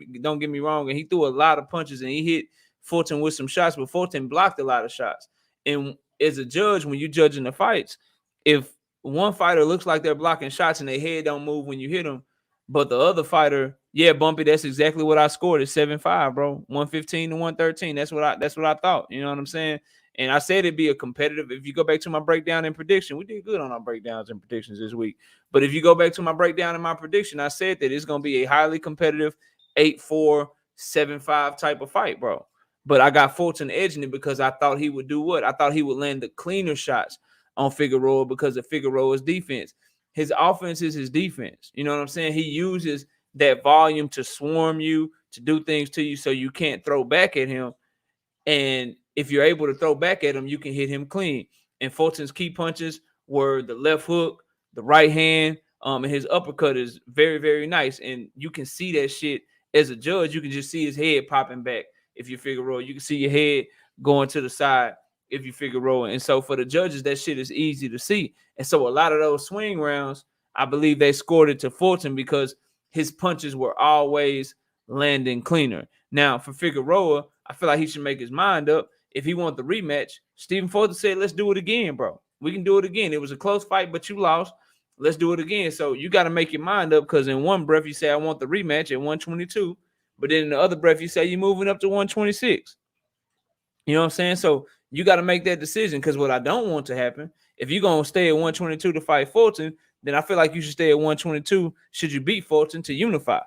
me wrong, and he threw a lot of punches and he hit Fulton with some shots, but Fulton blocked a lot of shots. And as a judge, when you're judging the fights, if one fighter looks like they're blocking shots and their head don't move when you hit them, but the other fighter, yeah, Bumpy, that's exactly what I scored at 7-5, bro. 115 to 113. That's what I thought. You know what I'm saying? And I said it'd be a competitive. If you go back to my breakdown and prediction, we did good on our breakdowns and predictions this week. But if you go back to my breakdown and my prediction, I said that it's gonna be a highly competitive 8-4, 7-5 type of fight, bro. But I got Fulton edging it because I thought he would do what? I thought he would land the cleaner shots on Figueroa because of Figueroa's defense. His offense is his defense. You know what I'm saying? He uses that volume to swarm you, to do things to you so you can't throw back at him. And if you're able to throw back at him, you can hit him clean. And Fulton's key punches were the left hook, the right hand, and his uppercut is very, very nice. And you can see that shit as a judge. You can just see his head popping back if you Figueroa. You can see your head going to the side if you Figueroa. And so for the judges, that shit is easy to see. And so a lot of those swing rounds, I believe they scored it to Fulton because his punches were always landing cleaner. Now, for Figueroa, I feel like he should make his mind up. If he wants the rematch, Stephen Fulton said, let's do it again, bro. We can do it again. It was a close fight, but you lost. Let's do it again. So you got to make your mind up because in one breath, you say, I want the rematch at 122. But then in the other breath, you say you're moving up to 126. You know what I'm saying? So you got to make that decision because what I don't want to happen, if you're going to stay at 122 to fight Fulton, then I feel like you should stay at 122 should you beat Fulton to unify.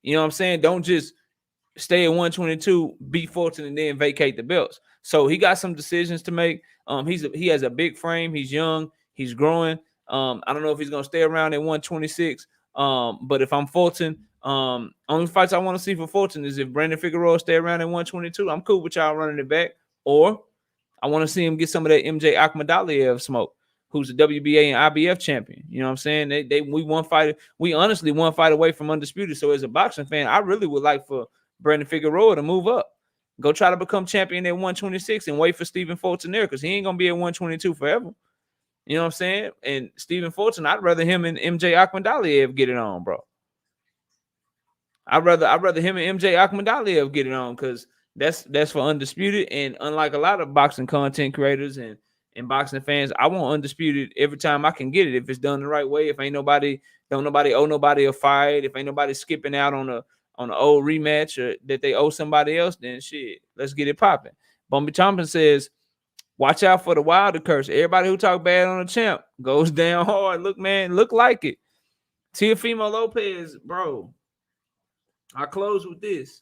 You know what I'm saying? Don't just stay at 122, beat Fulton, and then vacate the belts. So he got some decisions to make. He has a big frame. He's young. He's growing. I don't know if he's going to stay around at 126. But if I'm Fulton, only fights I want to see for Fulton is if Brandon Figueroa stay around at 122. I'm cool with y'all running it back. Or I want to see him get some of that MJ Akhmadaliev smoke, who's the WBA and IBF champion. You know what I'm saying? We honestly one fight away from undisputed. So as a boxing fan, I really would like for Brandon Figueroa to move up. Go try to become champion at 126 and wait for Stephen Fulton there because he ain't going to be at 122 forever. You know what I'm saying? And Stephen Fulton, I'd rather him and MJ Akhmadaliev get it on, bro. I'd rather him and MJ Akhmadaliev get it on because that's for undisputed. And unlike a lot of boxing content creators and boxing fans, I want undisputed every time I can get it. If it's done the right way, if don't nobody owe nobody a fight, if ain't nobody skipping out on an old rematch or that they owe somebody else, then shit, let's get it popping. Bumpy Thompson says, watch out for the Wilder curse. Everybody who talk bad on the champ goes down hard. Look, man, look like it. Teofimo Lopez, bro. I close with this.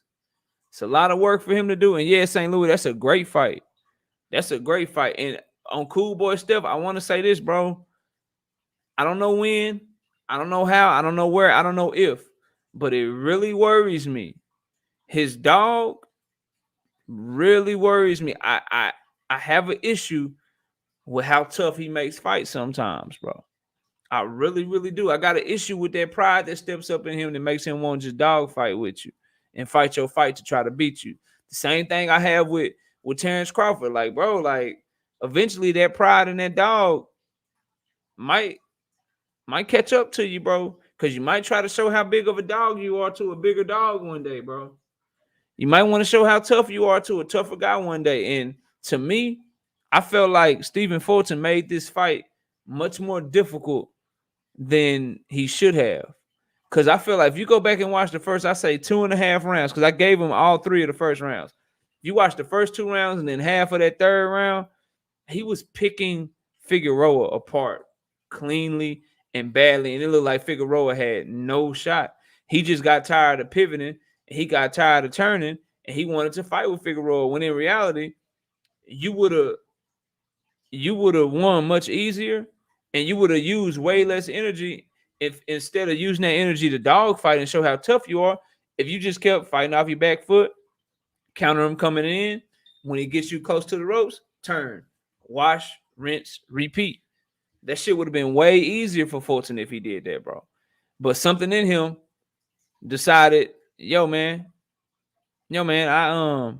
It's a lot of work for him to do. And yeah, St. Louis, that's a great fight. That's a great fight. And on Cool Boy Steph, I want to say this, bro. I don't know when, I don't know how, I don't know where, I don't know if, but it really worries me. His dog really worries me. I have an issue with how tough he makes fights sometimes, bro. I really, really do. I got an issue with that pride that steps up in him that makes him want to just dog fight with you and fight your fight to try to beat you. The same thing I have with Terrence Crawford. Like, bro, like eventually that pride and that dog might catch up to you, bro. Because you might try to show how big of a dog you are to a bigger dog one day, bro. You might want to show how tough you are to a tougher guy one day. And to me, I felt like Stephen Fulton made this fight much more difficult than he should have. Because I feel like if you go back and watch the first, I say 2.5 rounds, because I gave him all 3 of the first rounds. If you watch the first 2 rounds and then half of that third round, he was picking Figueroa apart cleanly and badly. And it looked like Figueroa had no shot. He just got tired of pivoting. He got tired of turning. And he wanted to fight with Figueroa. When in reality, you would have won much easier. And you would have used way less energy if instead of using that energy to dog fight and show how tough you are, if you just kept fighting off your back foot, counter him coming in, when he gets you close to the ropes, turn, wash, rinse, repeat. That shit would have been way easier for Fulton if he did that, bro. But something in him decided, yo, man, I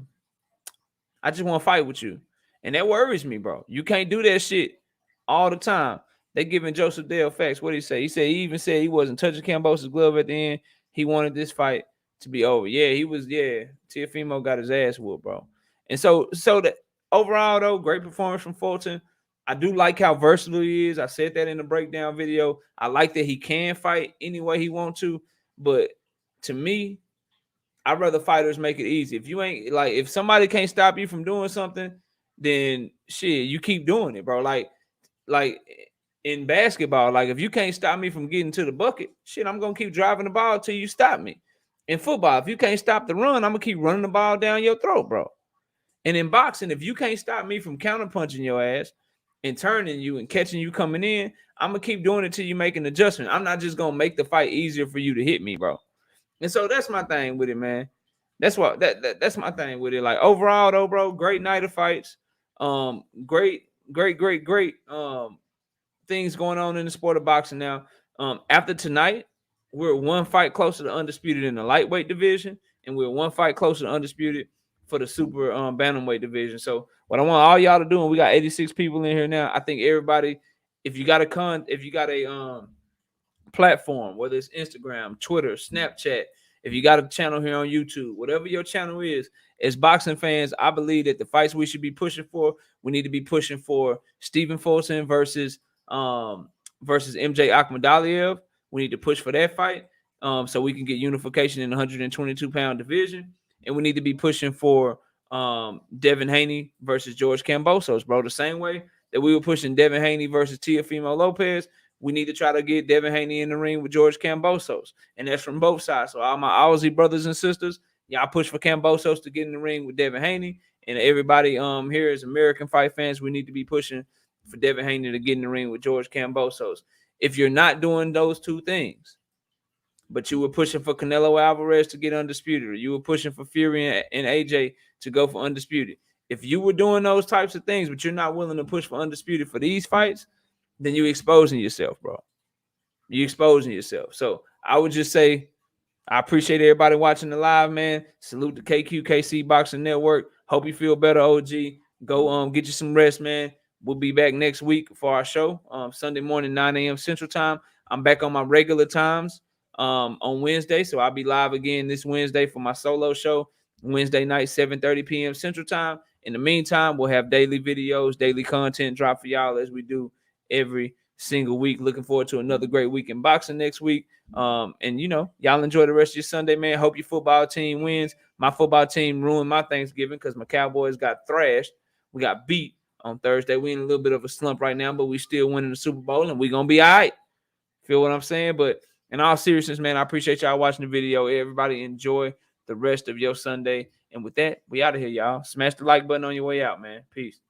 just want to fight with you. And that worries me, bro. You can't do that shit all the time. They giving Joseph Dale facts. What did he say? He even said he wasn't touching Kambosos' glove at the end. He wanted this fight to be over. Yeah, he was. Yeah, Teofimo got his ass whooped, bro. And so that overall, though, great performance from Fulton. I do like how versatile he is. I said that in the breakdown video. I like that he can fight any way he wants to. But to me, I'd rather fighters make it easy. If you ain't like, if somebody can't stop you from doing something, then shit, you keep doing it, bro. Like in basketball, like if you can't stop me from getting to the bucket, shit, I'm gonna keep driving the ball till you stop me. In football, if you can't stop the run, I'm gonna keep running the ball down your throat, bro. And in boxing, if you can't stop me from counterpunching your ass and turning you and catching you coming in, I'm gonna keep doing it till you make an adjustment. I'm not just gonna make the fight easier for you to hit me, bro. And so that's my thing with it, man. That's what that's my thing with it. Like overall, though, bro, great night of fights. Great things going on in the sport of boxing now. After tonight, we're one fight closer to undisputed in the lightweight division, and we're one fight closer to undisputed for the super bantamweight division. So what I want all y'all to do, and we got 86 people in here now. I think everybody, if you got a platform, whether it's Instagram, Twitter, Snapchat, if you got a channel here on YouTube, whatever your channel is, as boxing fans, I believe that the fights we should be pushing for, we need to be pushing for Stephen Fulton versus MJ Akhmadaliev. We need to push for that fight so we can get unification in the 122-pound division. And we need to be pushing for Devin Haney versus George Kambosos, bro. The same way that we were pushing Devin Haney versus Teofimo Lopez, we need to try to get Devin Haney in the ring with George Kambosos. And that's from both sides. So all my Aussie brothers and sisters, y'all push for Kambosos to get in the ring with Devin Haney. And everybody here as American fight fans, we need to be pushing for Devin Haney to get in the ring with George Kambosos. If you're not doing those two things, but you were pushing for Canelo Alvarez to get undisputed, or you were pushing for Fury and AJ to go for undisputed. If you were doing those types of things, but you're not willing to push for undisputed for these fights, then you're exposing yourself, bro. You're exposing yourself. So I would just say I appreciate everybody watching the live, man. Salute the KC Boxing Network. Hope you feel better, OG. Go get you some rest, man. We'll be back next week for our show. Sunday morning, 9 a.m. Central Time. I'm back on my regular times on Wednesday. So I'll be live again this Wednesday for my solo show. Wednesday night, 7:30 p.m. Central Time. In the meantime, we'll have daily videos, daily content drop for y'all as we do every single week. Looking forward to another great week in boxing next week. And y'all enjoy the rest of your Sunday, man. Hope your football team wins. My football team ruined my Thanksgiving because my Cowboys got thrashed. We got beat on Thursday. We in a little bit of a slump right now, but we still winning the Super Bowl, and we gonna be all right. Feel what I'm saying? But in all seriousness, man, I appreciate y'all watching the video. Everybody enjoy the rest of your Sunday. And with that, we out of here, y'all. Smash the like button on your way out, man. Peace.